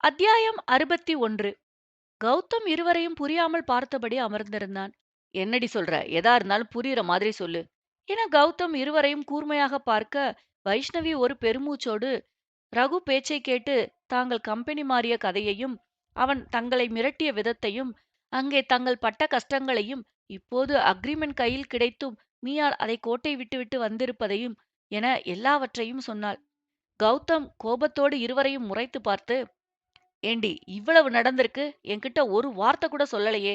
அத்தியாயம் 61. கௌதம் இருவரையும் புரியாமல் பார்த்தபடி அமர்ந்திருந்தான். என்னடி சொல்ற? எதா இருந்தாலும் புரியுற மாதிரி சொல்லு. என கௌதம் இருவரையும் கூர்மையாக பார்க்க, வைஷ்ணவி ஒரு பெருமூச்சோடு ரகு பேச்சைக் கேட்டு தாங்கள் கம்பெனி மாறிய கதையையும், அவன் தங்களை மிரட்டிய விதத்தையும், அங்கே தங்கள் பட்ட கஷ்டங்களையும், இப்போது அக்ரிமெண்ட் கையில் கிடைத்தும் மீயாள் அதை கோட்டை விட்டுவிட்டு வந்திருப்பதையும் என எல்லாவற்றையும் சொன்னாள். கௌதம் கோபத்தோடு இருவரையும் முறைத்து பார்த்து, ஏண்டி இவ்வளவு நடந்திருக்கு, என்கிட்ட ஒரு வார்த்தை கூட சொல்லலையே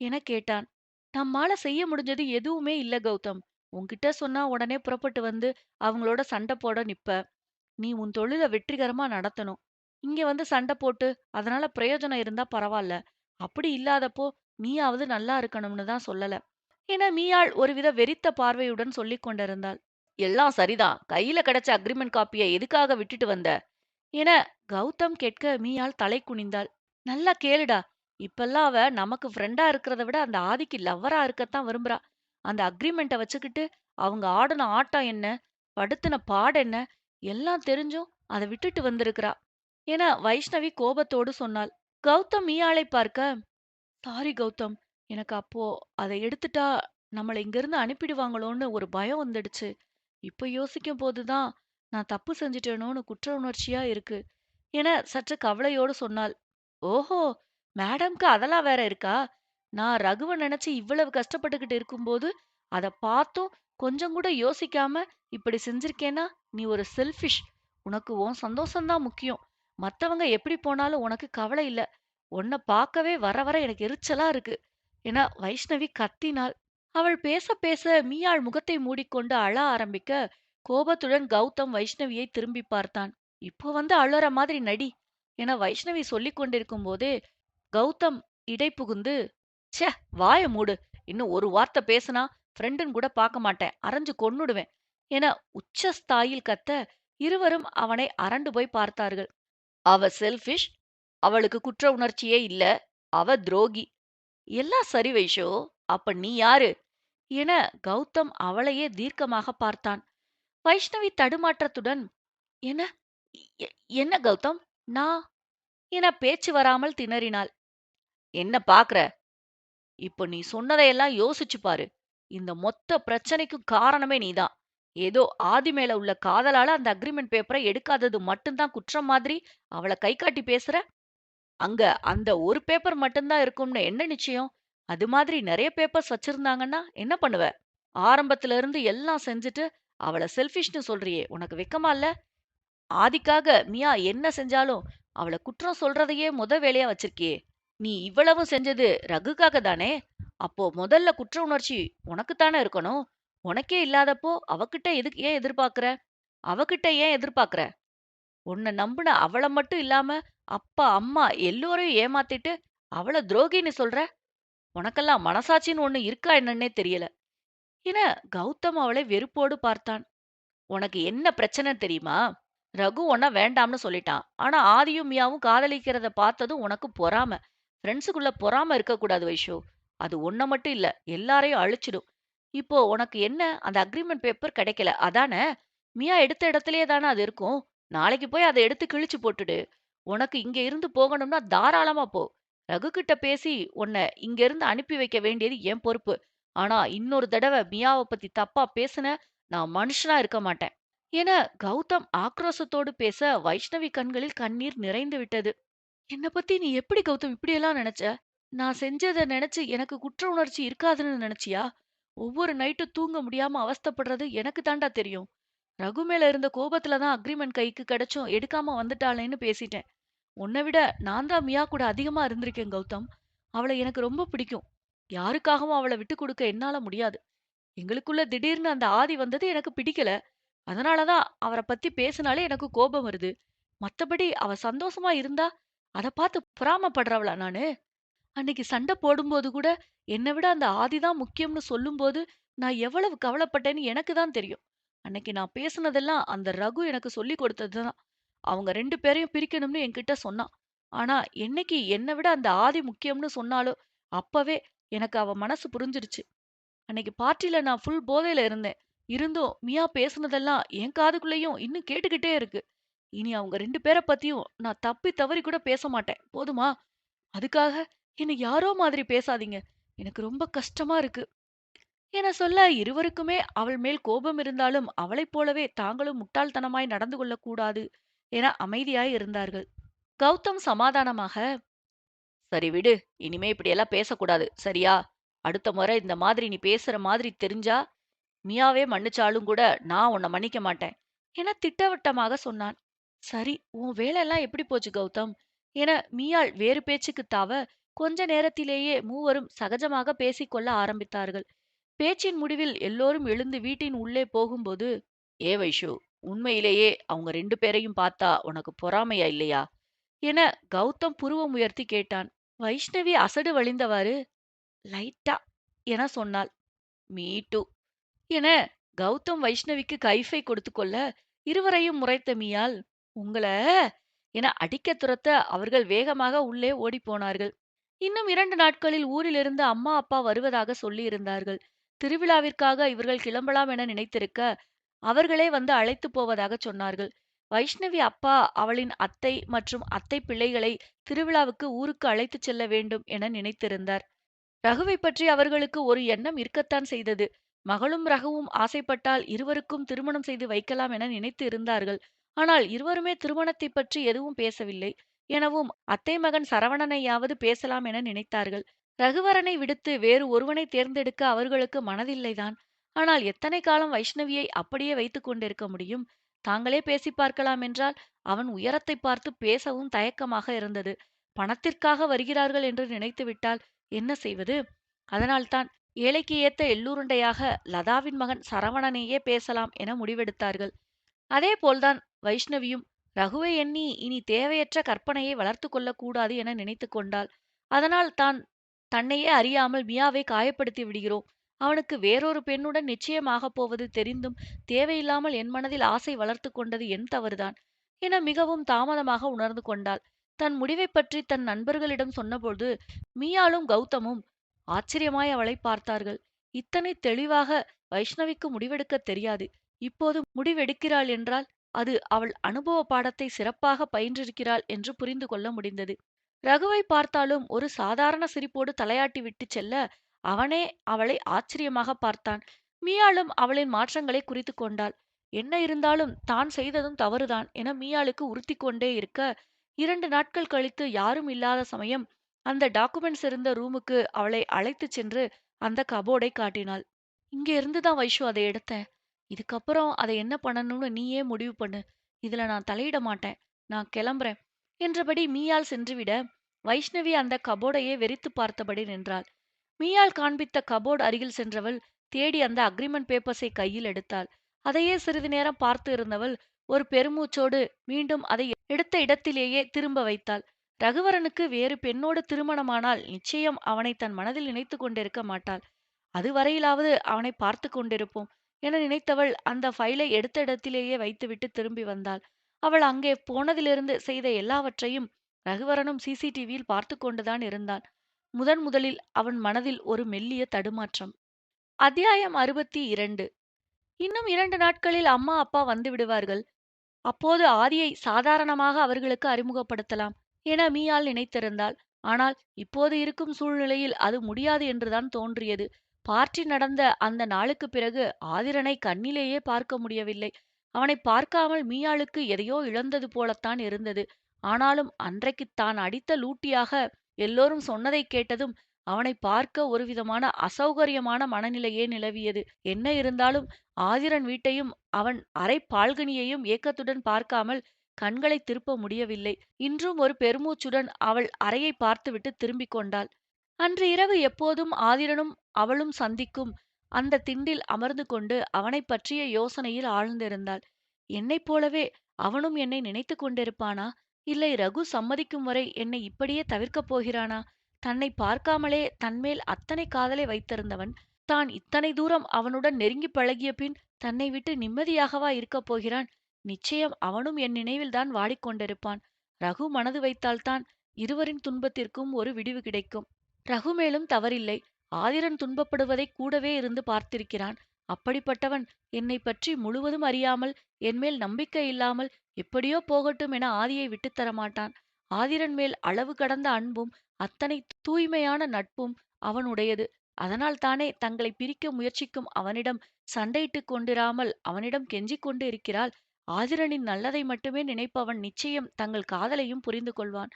என கேட்டான். நம்மால செய்ய முடிஞ்சது எதுவுமே இல்ல கௌதம். உன்கிட்ட சொன்னா உடனே புறப்பட்டு வந்து அவங்களோட சண்டை போட நிப்ப. நீ உன் தொழில வெற்றிகரமா நடத்தணும். இங்க வந்து சண்டை போட்டு அதனால பிரயோஜனம் இருந்தா பரவாயில்ல. அப்படி இல்லாதப்போ நீயாவது நல்லா இருக்கணும்னு தான் சொல்லல என மீயாள் ஒருவித வெறித்த பார்வையுடன் சொல்லிக் கொண்டிருந்தாள். எல்லாம் சரிதான், கையில கிடைச்ச அக்ரிமெண்ட் காப்பியை எதுக்காக விட்டுட்டு வந்த என கௌதம் கேட்க மீயாள் தலை குனிந்தாள். நல்லா கேளுடா. இப்பல்லாம் அவ நமக்கு ஃப்ரெண்டா இருக்கிறத விட அந்த ஆதிக்கு லவ்வரா இருக்கத்தான் விரும்புறா. அந்த அக்ரிமெண்ட்ட வச்சுக்கிட்டு அவங்க ஆடுன ஆட்டம் என்ன, படுத்துன பாடு என்ன, எல்லாம் தெரிஞ்சும் அத விட்டுட்டு வந்திருக்கிறா என வைஷ்ணவி கோபத்தோடு சொன்னாள். கௌதம் மீயாளை பார்க்க, சாரி கௌதம். எனக்கு அப்போ அதை எடுத்துட்டா நம்மள இங்கிருந்து அனுப்பிடுவாங்களோன்னு ஒரு பயம் வந்துடுச்சு. இப்ப யோசிக்கும் போதுதான் நான் தப்பு செஞ்சுட்டேனோன்னு குற்ற உணர்ச்சியா இருக்கு என சற்று கவலையோடு சொன்னாள். ஓஹோ! மேடம்க்கு அதெல்லாம் வேற இருக்கா? நான் ரகுவ நினைச்சு இவ்வளவு கஷ்டப்பட்டுக்கிட்டு இருக்கும்போது, அத பார்த்தும் கொஞ்சம் கூட யோசிக்காம இப்படி செஞ்சிருக்கேன்னா, நீ ஒரு செல்ஃபிஷ். உனக்கு உன் சந்தோஷம் தான் முக்கியம். மத்தவங்க எப்படி போனாலும் உனக்கு கவலை இல்ல. உன்ன பார்க்கவே வர வர எனக்கு எரிச்சலா இருக்கு என வைஷ்ணவி கத்தினாள். அவள் பேச பேச மீயாள் முகத்தை மூடிக்கொண்டு அழ ஆரம்பிக்க, கோபத்துடன் கௌதம் வைஷ்ணவியை திரும்பி பார்த்தான். இப்போ வந்து அழற மாதிரி நடி என வைஷ்ணவி சொல்லிக் கொண்டிருக்கும் போதே கௌதம் இடை புகுந்து, ச்சே, வாய மூடு. இன்னும் ஒரு வார்த்தை பேசுனா ஃப்ரெண்டுன்னு கூட பார்க்க மாட்டேன், அரைஞ்சு கொன்னுடுவேன் என உச்சஸ்தாயில் கத்த, இருவரும் அவனை அரண்டு போய் பார்த்தார்கள். அவ செல்ஃபிஷ், அவளுக்கு குற்ற உணர்ச்சியே இல்ல, அவ துரோகி. எல்லாம் சரி வைஷு, அப்ப நீ யாரு என கௌதம் அவளையே தீர்க்கமாக பார்த்தான். வைஷ்ணவி தடுமாற்றத்துடன், என்ன எ- என்ன கௌதம், நான் என பேச்சு வராமல் திணறினாள். என்ன பாக்குற? இப்போ நீ சொன்னதையெல்லாம் யோசிச்சு பாரு. இந்த மொத்த பிரச்சனைக்கும் காரணமே நீதான். ஏதோ ஆதி மேல உள்ள காதலால அந்த அக்ரிமெண்ட் பேப்பரை எடுக்காதது மட்டும்தான் குற்றம் மாதிரி அவள கை காட்டி பேசுற. அங்க அந்த ஒரு பேப்பர் மட்டும்தான் இருக்கும்னு என்ன நிச்சயம்? அது மாதிரி நெறைய பேப்பர்ஸ் வச்சிருந்தாங்கன்னா என்ன பண்ணுவ? ஆரம்பத்துல இருந்து எல்லாம் செஞ்சுட்டு அவள செல்ஃபிஷ்ன்னு சொல்றியே, உனக்கு வெக்கமா இல்ல? ஆதிக்காக மியா என்ன செஞ்சாலும் அவள குற்றம் சொல்றதையே வேலையா வச்சிருக்கியே. நீ இவ்வளவும் செஞ்சது ரகுக்காக தானே? அப்போ முதல்ல குற்ற உணர்ச்சி உனக்குத்தானே இருக்கணும். உனக்கே இல்லாதப்போ அவகிட்ட எதுக்கு ஏன் எதிர்பார்க்கிற? அவகிட்ட ஏன் எதிர்பார்க்கிற? உன்னை நம்புன அவள மட்டும் இல்லாம அப்பா அம்மா எல்லோரையும் ஏமாத்திட்டு அவள துரோகின்னு சொல்ற. உனக்கெல்லாம் மனசாட்சின்னு ஒண்ணு இருக்கா என்னன்னே தெரியல என கௌதம் அவளை வெறுப்போடு பார்த்தான். உனக்கு என்ன பிரச்சனை தெரியுமா? ரகு உன்ன வேண்டாம்னு சொல்லிட்டான். ஆனா ஆதியும் மியாவும் காதலிக்கிறத பார்த்ததும் உனக்கு பொறாம. ஃப்ரெண்ட்ஸுக்குள்ள பொறாம இருக்கக்கூடாது வைஷு. அது உன்ன மட்டும் இல்ல, எல்லாரையும் அழிச்சிடும். இப்போ உனக்கு என்ன, அந்த அக்ரிமெண்ட் பேப்பர் கிடைக்கல அதானே? மியா எடுத்த இடத்திலேயே தானே அது இருக்கும். நாளைக்கு போய் அதை எடுத்து கிழிச்சு போட்டுடு. உனக்கு இங்க இருந்து போகணும்னா தாராளமா போ. ரகு கிட்ட பேசி உன்னை இங்க இருந்து அனுப்பி வைக்க வேண்டியது என் பொறுப்பு. ஆனா இன்னொரு தடவை மியாவை பத்தி தப்பா பேசுன, நான் மனுஷனா இருக்க மாட்டேன் என கௌதம் ஆக்ரோசத்தோடு பேச வைஷ்ணவி கண்களில் கண்ணீர் நிறைந்து விட்டது. என்ன பத்தி நீ எப்படி கௌதம் இப்படியெல்லாம் நினைச்ச? நான் செஞ்சத நினைச்சு எனக்கு குற்ற உணர்ச்சி இருக்காதுன்னு நினைச்சியா? ஒவ்வொரு நைட்டும் தூங்க முடியாம அவஸ்தைப்படுறது எனக்கு தாண்டா தெரியும். ரகு மேல இருந்த கோபத்துல தான் அக்ரிமெண்ட் கைக்கு கிடைச்சும் எடுக்காம வந்துட்டாளேன்னு பேசிட்டேன். உன்னை விட நான் தான் மியா கூட அதிகமா இருந்திருக்கேன் கௌதம். அவளை எனக்கு ரொம்ப பிடிக்கும். யாருக்காகவும் அவளை விட்டு கொடுக்க என்னால முடியாது. எங்களுக்குள்ள திடீர்னு அந்த ஆதி வந்தது எனக்கு பிடிக்கல. அதனாலதான் அவர பத்தி பேசினாலே எனக்கு கோபம் வருது. மத்தபடி அவ சந்தோஷமா இருந்தா அத பார்த்து பொறாமப்படுறவளா நானு? அன்னைக்கு சண்டை போடும்போது கூட என்ன விட அந்த ஆதிதான் முக்கியம்னு சொல்லும்போது நான் எவ்வளவு கவலைப்பட்டேன்னு எனக்கு தான் தெரியும். அன்னைக்கு நான் பேசுனதெல்லாம் அந்த ரகு எனக்கு சொல்லிக் கொடுத்ததுதான். அவங்க 2 பேரையும் பிரிக்கணும்னு என்கிட்ட சொன்னான். ஆனா என்னைக்கு என்ன விட அந்த ஆதி முக்கியம்னு சொன்னாலோ அப்பவே எனக்கு அவ மனசு புரிஞ்சிடுச்சு. அன்னைக்கு பார்ட்டில நான் ஃபுல் போதையில இருந்தேன். இருந்தும் மியா பேசுனதெல்லாம் என் காதுக்குள்ளேயும் இன்னும் கேட்டுக்கிட்டே இருக்கு. இனி அவங்க 2 பேர பத்தியும் நான் தப்பி தவறி கூட பேச மாட்டேன். போதுமா? அதுக்காக என்ன யாரோ மாதிரி பேசாதீங்க. எனக்கு ரொம்ப கஷ்டமா இருக்கு." என சொல்ல இருவருக்குமே அவள் மேல் கோபம் இருந்தாலும் அவளைப் போலவே தாங்களும் முட்டாள்தனமாய் நடந்து கொள்ளக் கூடாது என அமைதியாய் இருந்தார்கள். கௌதம் சமாதானமாக, "சரி விடு. இனிமே இப்படியெல்லாம் பேசக்கூடாது. சரியா? அடுத்த முறை இந்த மாதிரி நீ பேசுற மாதிரி தெரிஞ்சா, மியாவே மன்னிச்சாலும் கூட நான் உன்னை மன்னிக்க மாட்டேன்." என திட்டவட்டமாக சொன்னான். "சரி, உன் வேலையெல்லாம் எப்படி போச்சு கௌதம்?" என மியாள் வேறு பேச்சுக்கு தாவ, கொஞ்ச நேரத்திலேயே மூவரும் சகஜமாக பேசிக்கொள்ள ஆரம்பித்தார்கள். பேச்சின் முடிவில் எல்லோரும் எழுந்து வீட்டின் உள்ளே போகும்போது, "ஏ வைஷு, உண்மையிலேயே அவங்க 2 பேரையும் பார்த்தா உனக்கு பொறாமையா இல்லையா?" என கௌதம் புருவம் உயர்த்தி கேட்டான். வைஷ்ணவி அசடு வழிந்தவாறு, "லைட்டா" என சொன்னாள். "மீ டூ" என கௌதம் வைஷ்ணவிக்கு கைஃபை கொடுத்துக் கொள்ள, இருவரையும் முறைத்த மியால், "உங்கள" என அடிக்கத் துரத்த அவர்கள் வேகமாக உள்ளே ஓடிப்போனார்கள். இன்னும் 2 நாட்களில் ஊரிலிருந்து அம்மா, அப்பா வருவதாக சொல்லியிருந்தார்கள். திருவிழாவிற்காக இவர்கள் கிளம்பலாம் என நினைத்திருக்க, அவர்களே வந்து அழைத்துப் போவதாகச் சொன்னார்கள். வைஷ்ணவி அப்பா அவளின் அத்தை மற்றும் அத்தை பிள்ளைகளை திருவிழாவுக்கு ஊருக்கு அழைத்துச் செல்ல வேண்டும் என நினைத்திருந்தார். ரகுவைப் பற்றி அவர்களுக்கு ஒரு எண்ணம் இருக்கத்தான் செய்தது. மகளும் ரகுவும் ஆசைப்பட்டால் இருவருக்கும் திருமணம் செய்து வைக்கலாம் என நினைத்து இருந்தார்கள். ஆனால் இருவருமே திருமணத்தைப் பற்றி எதுவும் பேசவில்லை எனவும் அத்தை மகன் சரவணனையாவது பேசலாம் என நினைத்தார்கள். ரகுவரனை விடுத்து வேறு ஒருவனை தேர்ந்தெடுக்க அவர்களுக்கு மனதில்லைதான். ஆனால் எத்தனை காலம் வைஷ்ணவியை அப்படியே வைத்துக் கொண்டிருக்க முடியும்? தாங்களே பேசிப் பார்க்கலாம் என்றால் அவன் உயரத்தை பார்த்து பேசவும் தயக்கமாக இருந்தது. பணத்திற்காக வருகிறார்கள் என்று நினைத்துவிட்டால் என்ன செய்வது? அதனால்தான் ஏழைக்கு ஏத்த எள்ளுருண்டையாக லதாவின் மகன் சரவணனையே பேசலாம் என முடிவெடுத்தார்கள். அதேபோல்தான் வைஷ்ணவியும் ரகுவை எண்ணி இனி தேவையற்ற கற்பனையை வளர்த்துக் கொள்ளக் கூடாது என நினைத்துக் கொண்டாள். அதனால் தான் தன்னையே அறியாமல் மியாவை காயப்படுத்தி விடுகிறோம். அவனுக்கு வேறொரு பெண்ணுடன் நிச்சயமாகப் போவது தெரிந்தும் தேவையில்லாமல் என் மனதில் ஆசை வளர்த்துக் கொண்டது என் தவறுதான் என மிகவும் தாமதமாக உணர்ந்து கொண்டாள். தன் முடிவைப் பற்றி தன் நண்பர்களிடம் சொன்னபோது மீயாளும் கௌதமும் ஆச்சரியமாய் அவளை பார்த்தார்கள். இத்தனை தெளிவாக வைஷ்ணவிக்கு முடிவெடுக்கத் தெரியாது. இப்போது முடிவெடுக்கிறாள் என்றால் அது அவள் அனுபவ பாடத்தை சிறப்பாக பயின்றிருக்கிறாள் என்று புரிந்து கொள்ள முடிந்தது. ரகுவை பார்த்தாலும் ஒரு சாதாரண சிரிப்போடு தலையாட்டி விட்டுச் செல்ல, அவனே அவளை ஆச்சரியமாக பார்த்தான். மீயாளும் அவளின் மாற்றங்களை குறித்துக் கொண்டாள். என்ன இருந்தாலும் தான் செய்ததும் தவறுதான் என மீயாளுக்கு உறுத்திக் கொண்டே இருக்க, 2 நாட்கள் கழித்து யாரும் இல்லாத சமயம் அந்த டாக்குமெண்ட்ஸ் இருந்த ரூமுக்கு அவளை அழைத்துச் சென்று அந்த கபோர்டை காட்டினாள். "இங்க இருந்து தான் வைஷு அதை எடுத்தேன். இதுக்கப்புறம் அதை என்ன பண்ணணும்னு நீயே முடிவு பண்ணு. இதுல நான் தலையிட மாட்டேன். நான் கிளம்புறேன்." என்றபடி மீயாள் சென்றுவிட, வைஷ்ணவி அந்த கபோர்டையே வெறித்துப் பார்த்தபடி நின்றாள். மீயாள் காண்பித்த கபோர்டு அருகில் சென்றவள் தேடி அந்த அக்ரிமெண்ட் பேப்பர்ஸை கையில் எடுத்தாள். அதையே சிறிது நேரம் பார்த்து இருந்தவள் ஒரு பெருமூச்சோடு மீண்டும் அதை எடுத்த இடத்திலேயே திரும்ப வைத்தாள். ரகுவரனுக்கு வேறு பெண்ணோடு திருமணமானால் நிச்சயம் அவனை தன் மனதில் நினைத்துக் கொண்டிருக்க மாட்டாள். அதுவரையிலாவது அவனை பார்த்து கொண்டிருப்போம் என நினைத்தவள் அந்த ஃபைலை எடுத்த இடத்திலேயே வைத்துவிட்டு திரும்பி வந்தாள். அவள் அங்கே போனதிலிருந்து செய்த எல்லாவற்றையும் ரகுவரனும் சிசிடிவியில் பார்த்து கொண்டுதான் இருந்தான். முதலில் அவன் மனதில் ஒரு மெல்லிய தடுமாற்றம். அத்தியாயம் 62. இன்னும் 2 நாட்களில் அம்மா அப்பா வந்து விடுவார்கள். அப்போது ஆதியை சாதாரணமாக அவர்களுக்கு அறிமுகப்படுத்தலாம் என மீயாள் நினைத்திருந்தாள். ஆனால் இப்போது இருக்கும் சூழ்நிலையில் அது முடியாது என்றுதான் தோன்றியது. பார்ட்டி நடந்த அந்த நாளுக்குப் பிறகு ஆதிரனை கண்ணிலேயே பார்க்க முடியவில்லை. அவனை பார்க்காமல் மீயாளுக்கு எதையோ இழந்தது போலத்தான் இருந்தது. ஆனாலும் அன்றைக்கு தான் அடித்த லூட்டியாக எல்லோரும் சொன்னதைக் கேட்டதும் அவனை பார்க்க ஒருவிதமான அசௌகரியமான மனநிலையே நிலவியது. என்ன இருந்தாலும் ஆதிரன் வீட்டையும் அவன் அரை பால்கனியையும் ஏக்கத்துடன் பார்க்காமல் கண்களை திருப்ப முடியவில்லை. இன்றும் ஒரு பெருமூச்சுடன் அவள் அறையை பார்த்துவிட்டு திரும்பிக் கொண்டாள். அன்று இரவு எப்போதும் ஆதிரனும் அவளும் சந்திக்கும் அந்த திண்டில் அமர்ந்து கொண்டு அவனைப் பற்றிய யோசனையில் ஆழ்ந்திருந்தாள். என்னைப் போலவே அவனும் என்னை நினைத்துக் கொண்டிருப்பானா? இல்லை ரகு சம்மதிக்கும் வரை என்னை இப்படியே தவிர்க்கப் போகிறானா? தன்னை பார்க்காமலே தன்மேல் அத்தனை காதலை வைத்திருந்தவன் தான் இத்தனை தூரம் அவனுடன் நெருங்கிப் பழகிய பின் தன்னை விட்டு நிம்மதியாகவா இருக்கப் போகிறான்? நிச்சயம் அவனும் என் நினைவில்தான் வாடிக்கொண்டிருப்பான். ரகு மனது வைத்தால்தான் இருவரின் துன்பத்திற்கும் ஒரு விடிவு கிடைக்கும். ரகு மேலும் தவறில்லை. ஆதிரன் துன்பப்படுவதை கூடவே இருந்து பார்த்திருக்கிறான். அப்படிப்பட்டவன் என்னைப் பற்றி முழுவதும் அறியாமல், என்மேல் நம்பிக்கை இல்லாமல், எப்படியோ போகட்டும் என ஆதியை விட்டுத் தரமாட்டான். ஆதிரன் மேல் அளவு கடந்த அன்பும், அத்தனை தூய்மையான நட்பும் அவனுடையது. அதனால் தானே தங்களைப் பிரிக்க முயற்சிக்கும் அவனிடம் சண்டையிட்டுக் கொண்டிராமல் அவனிடம் கெஞ்சிக் கொண்டு இருக்கிறாள். ஆதிரனின் நல்லதை மட்டுமே நினைப்பவன் நிச்சயம் தங்கள் காதலையும் புரிந்து கொள்வான்.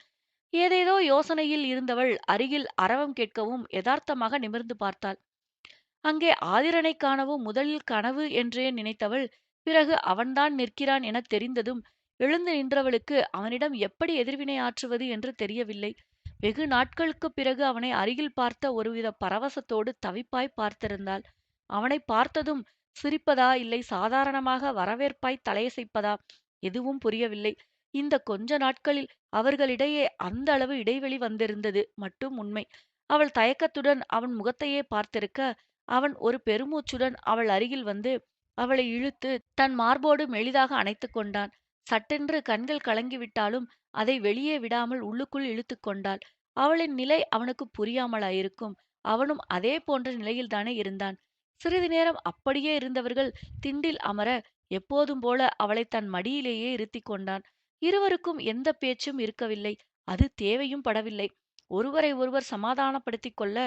ஏதேதோ யோசனையில் இருந்தவள் அருகில் அரவம் கேட்கவும் யதார்த்தமாக நிமிர்ந்து பார்த்தாள். அங்கே ஆதிரனைக் காணவும் முதலில் கனவு என்றே நினைத்தவள், பிறகு அவன்தான் நிற்கிறான் எனத் தெரிந்ததும் எழுந்து நின்றவளுக்கு அவனிடம் எப்படி எதிர்வினை ஆற்றுவது என்று தெரியவில்லை. வெகு நாட்களுக்குப் பிறகு அவனை அருகில் பார்த்த ஒருவித பரவசத்தோடு தவிப்பாய் பார்த்திருந்தாள். அவனைப் பார்த்ததும் சிரிப்பதா இல்லை சாதாரணமாக வரவேற்பாய் தலையசைப்பதா எதுவும் புரியவில்லை. இந்த கொஞ்ச நாட்களில் அவர்களிடையே அந்த அளவு இடைவெளி வந்திருந்தது மட்டும் உண்மை. அவள் தயக்கத்துடன் அவன் முகத்தையே பார்த்திருக்க, அவன் ஒரு பெருமூச்சுடன் அவள் அருகில் வந்து அவளை இழுத்து தன் மார்போடு மெலிதாக அணைத்துக் கொண்டான். சட்டென்று கண்கள் கலங்கிவிட்டாலும் அதை வெளியே விடாமல் உள்ளுக்குள் இழுத்துக் கொண்டாள். அவளின் நிலை அவனுக்கு புரியாமலாயிருக்கும். அவனும் அதே போன்ற நிலையில்தானே இருந்தான். சிறிது நேரம் அப்படியே இருந்தவர்கள் திண்டில் அமர, எப்போதும் போல அவளை தன் மடியிலேயே இருத்திக் கொண்டான். இருவருக்கும் எந்த பேச்சும் இருக்கவில்லை. அது தேவையும் படவில்லை. ஒருவரை ஒருவர் சமாதானப்படுத்திக் கொள்ள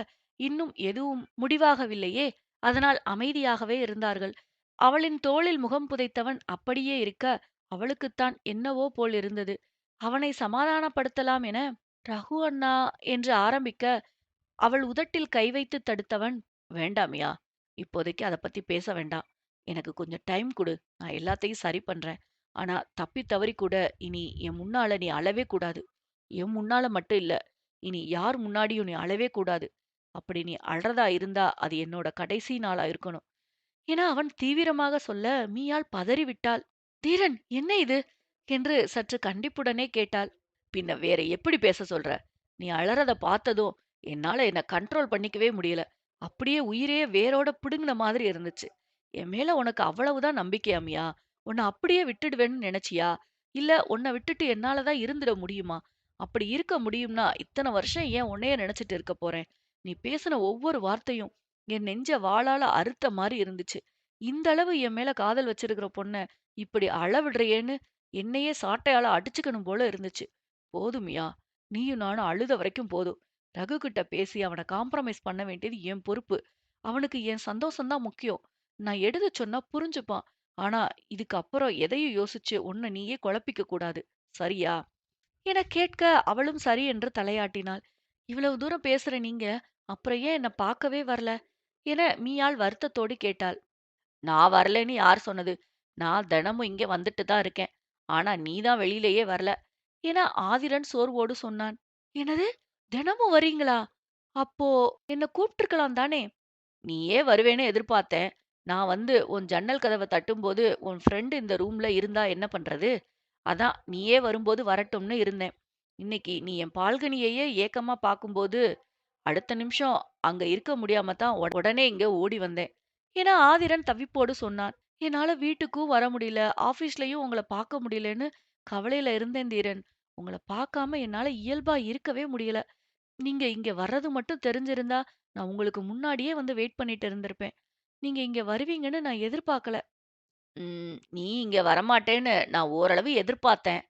இன்னும் எதுவும் முடிவாகவில்லையே. அதனால் அமைதியாகவே இருந்தார்கள். அவளின் தோளில் முகம் புதைத்தவன் அப்படியே இருக்க, அவளுக்குத்தான் என்னவோ போல் இருந்தது. அவனை சமாதானப்படுத்தலாம் என, "ரகு அண்ணா" என்று ஆரம்பிக்க, அவள் உதட்டில் கை வைத்து தடுத்தவன், "வேண்டாமியா, இப்போதைக்கு அத பத்தி பேச வேண்டாம். எனக்கு கொஞ்சம் டைம் குடு. நான் எல்லாத்தையும் சரி பண்றேன். ஆனா தப்பித் தவறி கூட இனி என் முன்னால நீ அழவே கூடாது. என் முன்னால மட்டும் இல்ல. இனி யார் முன்னாடியும் நீ அழவே கூடாது. அப்படி நீ அழறதா இருந்தா அது என்னோட கடைசி நாளா இருக்கணும்." என அவன் தீவிரமாக சொல்ல மீயாள் பதறிவிட்டாள். "தீரன், என்ன இது?" என்று சற்று கண்டிப்புடனே கேட்டாள். "பின்ன வேற எப்படி பேச சொல்ற? நீ அழறத பார்த்ததும் என்னால என்ன கண்ட்ரோல் பண்ணிக்கவே முடியல. அப்படியே உயிரையே வேரோட பிடுங்குன மாதிரி இருந்துச்சு. என் மேல உனக்கு அவ்வளவுதான் நம்பிக்கையாமியா? உன்னை அப்படியே விட்டுடுவேன்னு நினைச்சியா? இல்ல உன்னை விட்டுட்டு என்னால தான் இருந்துட முடியுமா? அப்படி இருக்க முடியும்னா இத்தனை வருஷம் ஏன் உன்னையே நினைச்சிட்டு இருக்க போறேன்? நீ பேசின ஒவ்வொரு வார்த்தையும் என் நெஞ்ச வாளால அறுத்த மாரி இருந்துச்சு. இந்த அளவு என் மேல காதல் வச்சிருக்கிற பொண்ண இப்படி அழ விடுறியேன்னு என்னையே சாட்டையால அடிச்சுக்கணும் போல இருந்துச்சு. போதுமியா, நீயும் நானும் அழுத வரைக்கும் போதும். ரகு கிட்ட பேசி அவன காம்ப்ரமைஸ் பண்ண வேண்டியது என் பொறுப்பு. அவனுக்கு என் சந்தோஷம் தான் முக்கியம். நான் எடுத்து சொன்னா புரிஞ்சுப்பான். ஆனா இதுக்கு அப்புறம் எதையும் யோசிச்சு உன்னை நீயே குழப்பிக்க கூடாது. சரியா?" எனக் கேட்க அவளும் சரி என்று தலையாட்டினாள். "இவ்வளவு தூரம் பேசுற நீங்க, அப்புறம் ஏன் என்ன பார்க்கவே வரல?" என மீயாள் வருத்தத்தோடு கேட்டாள். "நான் வரலைன்னு யார் சொன்னது? நான் தினமும் இங்க வந்துட்டு தான் இருக்கேன். ஆனா நீ தான் வெளியிலயே வரல." என ஆதிரன் சோர்வோடு சொன்னான். "என்னது? தினமும் வரீங்களா? அப்போ என்ன கூப்ட்டுருக்கலாம் தானே?" "நீயே வருவேன்னு எதிர்பார்த்தேன். நான் வந்து உன் ஜன்னல் கதவ தட்டும்போது, உன் ஃப்ரெண்ட் இந்த ரூம்ல இருந்தா என்ன பண்றது? அதான் நீயே வரும்போது வரட்டும்னு இருந்தேன். இன்னைக்கு நீ என் பால்கனியையே ஏக்கமா பார்க்கும்போது, அடுத்த நிமிஷம் அங்க இருக்க முடியாம தான் உடனே இங்க ஓடி வந்தேன்." என ஆதிரன் தவிப்போடு சொன்னான். "என்னால வீட்டுக்கும் வர முடியல, ஆபீஸ்லயும் உங்கள பார்க்க முடியலன்னு கவலையில இருந்தேன் தீரன். உங்கள பார்க்காம என்னால இயல்பா இருக்கவே முடியல. நீங்க இங்க வர்றது மட்டும் தெரிஞ்சிருந்தா, நான் உங்களுக்கு முன்னாடியே வந்து வெயிட் பண்ணிட்டு இருந்திருப்பேன். நீங்க இங்க வருவீங்கன்னு நான் எதிர்பார்க்கல." நீ இங்க வரமாட்டேன்னு நான் ஓரளவு எதிர்பார்த்தேன்.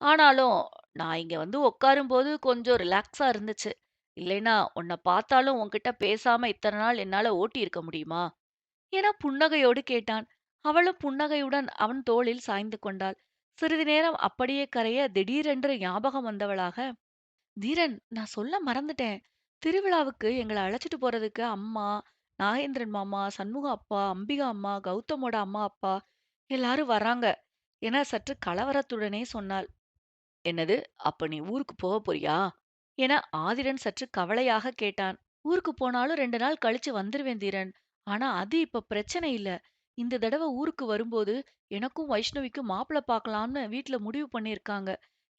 ஆனாலும், நான் இங்க வந்து உட்காரும்போது கொஞ்சம் ரிலாக்ஸா இருந்துச்சு. இல்லைன்னா, உன்ன பார்த்தாலும் உன்கிட்ட பேசாம இத்தன நாள் என்னால ஓட்டியிருக்க முடியுமா? என புன்னகையோடு கேட்டான். அவளும் புன்னகையுடன் அவன் தோளில் சாய்ந்து கொண்டாள். சிறிது நேரம் அப்படியே கரைய திடீரென்று ஞாபகம் வந்தவளாக, "தீரன், நான் சொல்ல மறந்துட்டேன். திருவிழாவுக்கு எங்கள அழைச்சிட்டு போறதுக்கு அம்மா, நாகேந்திரன் மாமா, சண்முகம் அப்பா, அம்பிகா அம்மா, கௌதமோட அம்மா, அப்பா எல்லாரும் வர்றாங்க." என சற்று கலவரத்துடனே சொன்னாள். "என்னது? அப்ப நீ ஊருக்கு போறியா?" என ஆதிரன் சற்று கவலையாக கேட்டான். "ஊருக்கு போனாலும் 2 நாள் கழிச்சு வந்துருவேன் தீரன். ஆனா அது இப்ப பிரச்சனை இல்ல. இந்த தடவ ஊருக்கு வரும்போது எனக்கும் வைஷ்ணவிக்கும் மாப்பிள பார்க்கலாம்னு வீட்ல முடிவு பண்ணியிருக்காங்க.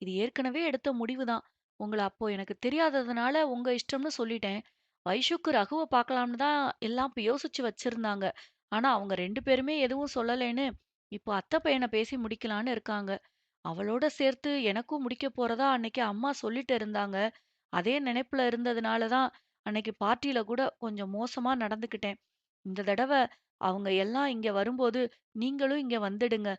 இது ஏற்கனவே எடுத்த முடிவுதான். உங்கள அப்போ எனக்கு தெரியாததுனால உங்க இஷ்டம்னு சொல்லிட்டேன். வைஷுக்கு ரகுவ பார்க்கலாம்னு தான் எல்லாம் இப்ப யோசிச்சு வச்சிருந்தாங்க. ஆனா அவங்க 2 பேருமே எதுவும் சொல்லலேன்னு இப்போ அத்தை பையன பேசி முடிக்கலான்னு இருக்காங்க. அவளோட சேர்த்து எனக்கும் முடிக்க போறதா அன்னைக்கு அம்மா சொல்லிட்டு இருந்தாங்க. அதே நினைப்புல இருந்ததுனால தான் அன்னைக்கு பார்ட்டில கூட கொஞ்சம் மோசமா நடந்துக்கிட்டேன். இந்த தடவ அவங்க எல்லாம் இங்க வரும்போது நீங்களும் இங்க வந்துடுங்க.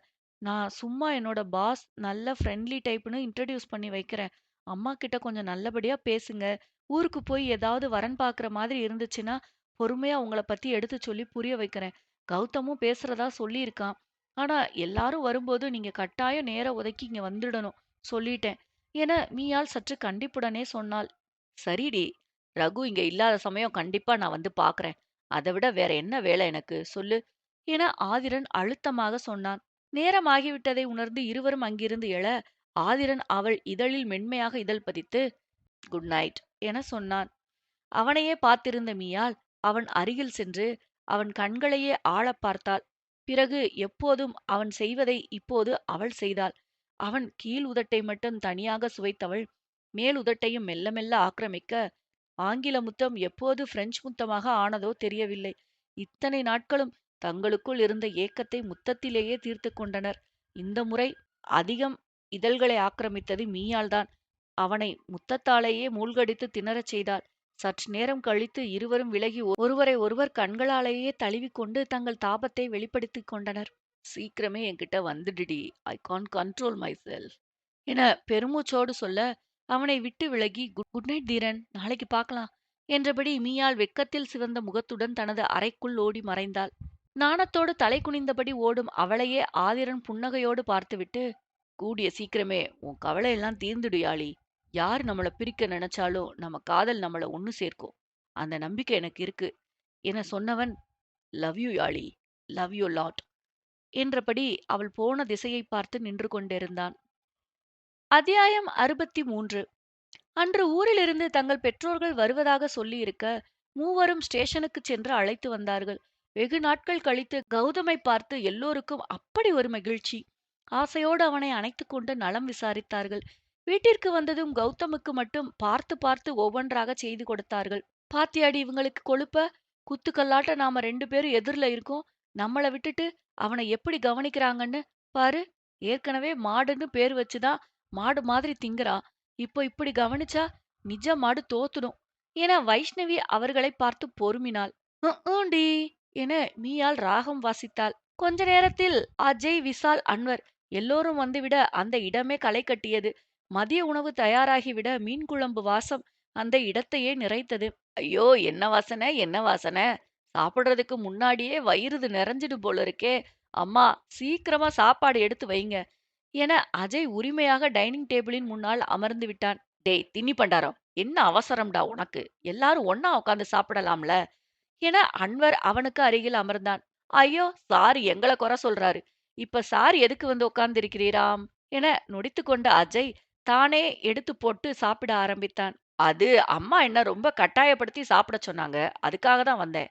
நான் சும்மா என்னோட பாஸ் நல்ல ஃப்ரெண்ட்லி டைப்ன்னு இன்ட்ரோடியூஸ் பண்ணி வைக்கிறேன். அம்மா கிட்ட கொஞ்சம் நல்லபடியா பேசுங்க. ஊருக்கு போய் ஏதாவது வரன் பார்க்குற மாதிரி இருந்துச்சுன்னா, பொறுமையா உங்கள பத்தி எடுத்து சொல்லி புரிய வைக்கிறேன். கௌதமும் பேசுறதா சொல்லியிருக்கான். ஆனா எல்லாரும் வரும்போது நீங்க கட்டாயம் நேரம் ஒதுக்கி இங்க வந்துடணும். சொல்லிட்டேன். என மீயாள் சற்று கண்டிப்புடனே சொன்னாள். சரிடி. ரகு இங்க இல்லாத சமயம் கண்டிப்பா நான் வந்து பார்க்குறேன். அத விட வேற என்ன வேலை எனக்கு சொல்லு? என ஆதிரன் அழுத்தமாக சொன்னான். நேரம் ஆகிவிட்டதை உணர்ந்து இருவரும் அங்கிருந்து எழ, ஆதிரன் அவள் இதழில் மென்மையாக இதழ் பதித்து, குட் நைட் என சொன்னான். அவனையே பார்த்திருந்த மீயாள், அவன் அருகில் சென்று, அவன் கண்களையே ஆழப் பார்த்தாள். பிறகு எப்போதும் அவன் செய்வதை இப்போது அவள் செய்தாள். அவன் கீழ் உதட்டை மட்டும் தனியாக சுவைத்தவள், மேல் உதட்டையும் மெல்ல மெல்ல ஆக்கிரமிக்க, ஆங்கில முத்தம் எப்போது பிரெஞ்சு முத்தமாக ஆனதோ தெரியவில்லை. இத்தனை நாட்களும் தங்களுக்குள் இருந்த ஏக்கத்தை முத்தத்திலேயே தீர்த்துக் கொண்டனர். இந்த முறை அதிகம் இதழ்களை ஆக்கிரமித்தது மீயாள்தான். அவனை முத்தத்தாலேயே மூழ்கடித்து திணறச் செய்தாள். சற்று நேரம் கழித்து இருவரும் விலகி ஒருவரை ஒருவர் கண்களாலேயே தழுவிக்கொண்டு தங்கள் தாபத்தை வெளிப்படுத்திக் கொண்டனர். சீக்கிரமே என்கிட்ட வந்துடுடி. I can't control my myself பெருமூச்சோடு சொல்ல, அவனை விட்டு விலகி குட் நைட் தீரன், நாளைக்கு பார்க்கலாம் என்றபடி மீயாள் வெட்கத்தில் சிவந்த முகத்துடன் தனது அறைக்குள் ஓடி மறைந்தாள். நாணத்தோடு தலை குனிந்தபடி ஓடும் அவளையே ஆதிரன் புன்னகையோடு பார்த்துவிட்டு, கூடிய சீக்கிரமே உன் கவலையெல்லாம் தீர்ந்துடு யாழி. யார் நம்மள பிரிக்க நினைச்சாலும் நம்ம காதல் நம்மள ஒண்ணு சேர்க்கும். அந்த நம்பிக்கை எனக்கு இருக்கு என சொன்னவன், love you Yazhi, love you lot என்றபடி அவள் போன திசையை பார்த்து நின்று கொண்டிருந்தான். அத்தியாயம் 63. அன்று ஊரிலிருந்து தங்கள் பெற்றோர்கள் வருவதாக சொல்லியிருக்க, மூவரும் ஸ்டேஷனுக்குச் சென்று அழைத்து வந்தார்கள். வெகு நாட்கள் கழித்து கௌதமை பார்த்து எல்லோருக்கும் அப்படி ஒரு மகிழ்ச்சி. ஆசையோடு அவனை அணைத்துக் கொண்டு நலம் விசாரித்தார்கள். வீட்டிற்கு வந்ததும் கௌதமுக்கு மட்டும் பார்த்து பார்த்து ஒவ்வொன்றாக செய்து கொடுத்தார்கள். பாத்தியாடி இவங்களுக்கு கொழுப்ப, குத்துக்கல்லாட்ட நாம 2 பேரும் எதிர்ல இருக்கோம். நம்மள விட்டுட்டு அவனை எப்படி கவனிக்கிறாங்கன்னு பாரு. ஏற்கனவே மாடுன்னு பேர் வச்சுதான் மாடு மாதிரி திங்கறான். இப்போ இப்படி கவனிச்சா நிஜ மாடு தோத்துடும் என வைஷ்ணவி அவர்களை பார்த்து பொறுமினாள். டி என மீயாள் ராகம் வாசித்தாள். கொஞ்ச நேரத்தில் அஜய், விஷால், அன்வர் எல்லோரும் வந்துவிட அந்த இடமே களை கட்டியது. மதிய உணவு தயாராகிவிட மீன் குழம்பு வாசம் அந்த இடத்தையே நிறைத்தது. ஐயோ, என்ன வாசனை, என்ன வாசனை! சாப்பிடுறதுக்கு முன்னாடியே வயிறுது நிறைஞ்சிடும் போல இருக்கே. அம்மா, சீக்கிரமா சாப்பாடு எடுத்து வைங்க என அஜய் உரிமையாக டைனிங் டேபிளின் முன்னால் அமர்ந்து விட்டான். டேய் தின்னி பண்டாரம், என்ன அவசரம்டா உனக்கு? எல்லாரும் ஒண்ணா உட்கார்ந்து சாப்பிடலாம்ல என அன்வர் அவனுக்கு அருகில் அமர்ந்தான். ஐயோ சார், எங்கள குறை சொல்றாரு. இப்ப சார் எதுக்கு வந்து உட்கார்ந்து இருக்கிறீராம் என நொடித்துக்கொண்ட அஜய் தானே எடுத்து போட்டு சாப்பிட ஆரம்பித்தான். அது அம்மா என்ன ரொம்ப கட்டாயப்படுத்தி சாப்பிட சொன்னாங்க, அதுக்காக தான் வந்தேன்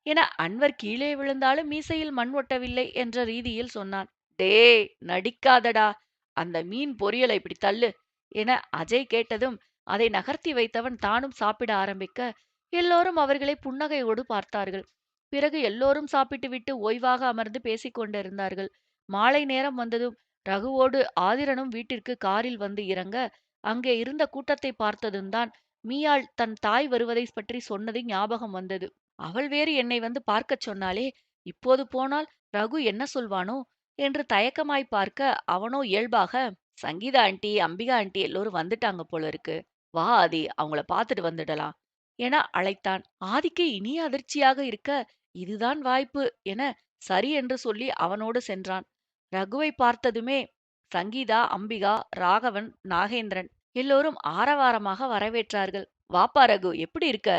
என அன்வர் கீழே விழுந்தாலும் மீசையில் மண் ஒட்டவில்லை என்ற ரீதியில் சொன்னான். டேய் நடிக்காதடா, அந்த மீன் பொரியலை இப்படி தள்ளு என அஜய் கேட்டதும் அதை நகர்த்தி வைத்தவன் தானும் சாப்பிட ஆரம்பிக்க, எல்லோரும் அவர்களை புன்னகையோடு பார்த்தார்கள். பிறகு எல்லோரும் சாப்பிட்டுவிட்டு ஓய்வாக அமர்ந்து பேசிக் கொண்டிருந்தார்கள். மாலை நேரம் வந்ததும் ரகுவோடு ஆதிரனும் வீட்டிற்கு காரில் வந்து இறங்க, அங்கே இருந்த கூட்டத்தை பார்த்ததும் தான் மீயாள் தன் தாய் வருவதை பற்றி சொன்னது ஞாபகம் வந்தது. அவள் வேறு என்னை வந்து பார்க்கச் சொன்னாளே, இப்போது போனால் ரகு என்ன சொல்வானோ என்று தயக்கமாய் பார்க்க, அவனோ இயல்பாக, சங்கீதா ஆண்டி, அம்பிகா ஆண்டி எல்லோரும் வந்துட்டாங்க போல இருக்கு. வா ஆதி, அவங்கள பார்த்துட்டு வந்துடலாம் என அழைத்தான். ஆதிக்கு இனிய அதிர்ச்சியாக இருக்க, இதுதான் வாய்ப்பு என சரி என்று சொல்லி அவனோடு சென்றான். ரகுவை பார்த்ததுமே சங்கீதா, அம்பிகா, ராகவன், நாகேந்திரன் எல்லோரும் ஆரவாரமாக வரவேற்றார்கள். வாப்பா ரகு, எப்படி இருக்க?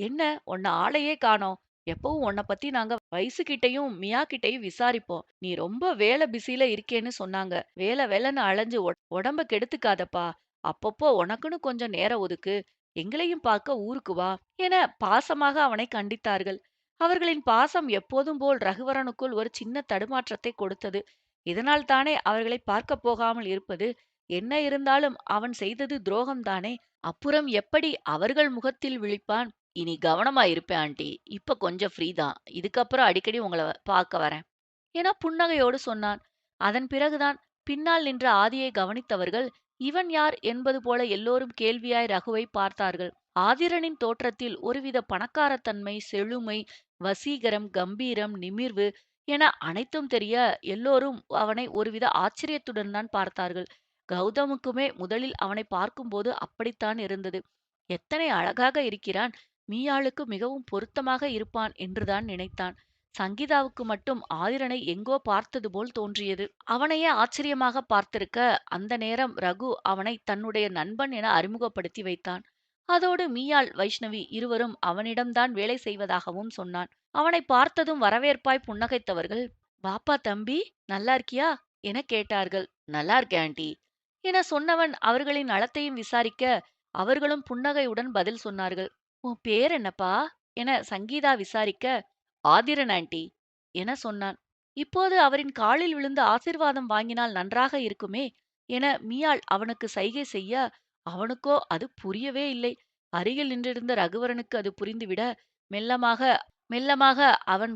என்ன உன்ன ஆளையே காணோம். எப்பவும் உன்னை பத்தி நாங்க வயசுகிட்டயும் மியா கிட்டயும் விசாரிப்போம். நீ ரொம்ப வேலை பிஸில இருக்கேன்னு சொன்னாங்க. வேலை வேலைன்னு அலைஞ்சு உடம்ப கெடுத்துக்காதப்பா. அப்பப்போ உனக்குன்னு கொஞ்சம் நேரம் ஒதுக்கு. எங்களையும் பார்க்க ஊருக்கு வா என பாசமாக அவனை கண்டித்தார்கள். அவர்களின் பாசம் எப்போதும் போல் ரகுவரனுக்குள் ஒரு சின்ன தடுமாற்றத்தை கொடுத்தது. இதனால் தானே அவர்களை பார்க்க போகாமல் இருப்பது. என்ன இருந்தாலும் அவன் செய்தது துரோகம்தானே. அப்புறம் எப்படி அவர்கள் முகத்தில் விழிப்பான்? இனி கவனமா இருப்பேன் ஆண்டி. இப்ப கொஞ்சம் ஃப்ரீ தான். இதுக்கப்புறம் அடிக்கடி உங்கள பார்க்க வரேன் என புன்னகையோடு சொன்னான். அதன் பிறகுதான் பின்னால் நின்ற ஆதியை கவனித்தவர்கள், இவன் யார் என்பது போல எல்லோரும் கேள்வியாய் ரகுவை பார்த்தார்கள். ஆதிரனின் தோற்றத்தில் ஒருவித பணக்காரத்தன்மை, செழுமை, வசீகரம், கம்பீரம், நிமிர்வு என அனைத்தும் தெரிய எல்லோரும் அவனை ஒருவித ஆச்சரியத்துடன் தான் பார்த்தார்கள். கௌதமுக்குமே முதலில் அவனை பார்க்கும்போது அப்படித்தான் இருந்தது. எத்தனை அழகாக இருக்கிறான்! மீயாளுக்கு மிகவும் பொருத்தமாக இருப்பான் என்றுதான் நினைத்தான். சங்கீதாவுக்கு மட்டும் ஆதிரனை எங்கோ பார்த்தது போல் தோன்றியது. அவனையே ஆச்சரியமாக பார்த்திருக்க, அந்த நேரம் ரகு அவனை தன்னுடைய நண்பன் என அறிமுகப்படுத்தி வைத்தான். அதோடு மீயாள், வைஷ்ணவி இருவரும் அவனிடம்தான் வேலை செய்வதாகவும் சொன்னான். அவனை பார்த்ததும் வரவேற்பாய் புன்னகைத்தவர்கள், "வாப்பா தம்பி, நல்லா இருக்கியா?" என கேட்டார்கள். "நல்லா இருக்கேன் ஆண்டி" என சொன்னவன் அவர்களின் நலத்தையும் விசாரிக்க, அவர்களும் புன்னகையுடன் பதில் சொன்னார்கள். "உன் பேர் என்னப்பா?" என சங்கீதா விசாரிக்க, "ஆதிரன் ஆண்டி" என சொன்னான். இப்போது அவரின் காலில் விழுந்து ஆசீர்வாதம் வாங்கினால் நன்றாக இருக்குமே என மீயாள் அவனுக்கு சைகை செய்ய, அவனுக்கோ அது புரியவே இல்லை. அருகில் நின்றிருந்த ரகுவரனுக்கு அது புரிந்துவிட, மெல்லமாக மெல்லமாக அவன்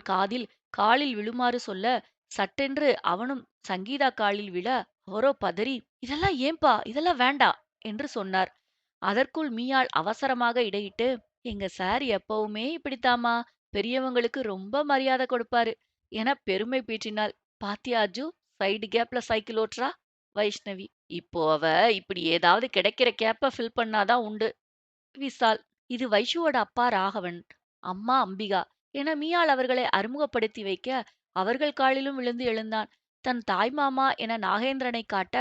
காலில் விழுமாறு சொல்ல, சட்டென்று அவனும் சங்கீதா காலில் விழ, அவரோ பதறி, "இதெல்லாம் ஏன்பா, இதெல்லாம் வேண்டா" என்று சொன்னார். அதற்குள் மீயாள் அவசரமாக இடையிட்டு, "எங்க சார் எப்பவுமே இப்படித்தாம்மா, பெரியவங்களுக்கு ரொம்ப மரியாதை கொடுப்பாரு" என பெருமை பீற்றினாள். "பாத்தியா அஜு, சைடு கேப்ல சைக்கிள் ஓட்டுறா?" வைஷ்ணவி. "இப்போ அவ இப்படி ஏதாவது கிடைக்கிற கேப்ப ஃபில் பண்ணாதான் உண்டு." விசால். "இது வைஷுவோட அப்பா ராகவன், அம்மா அம்பிகா" என மீயாள் அவர்களை அறிமுகப்படுத்தி வைக்க, அவர்கள் காலிலும் விழுந்து எழுந்தான். தன் தாய்மாமா என நாகேந்திரனை காட்ட,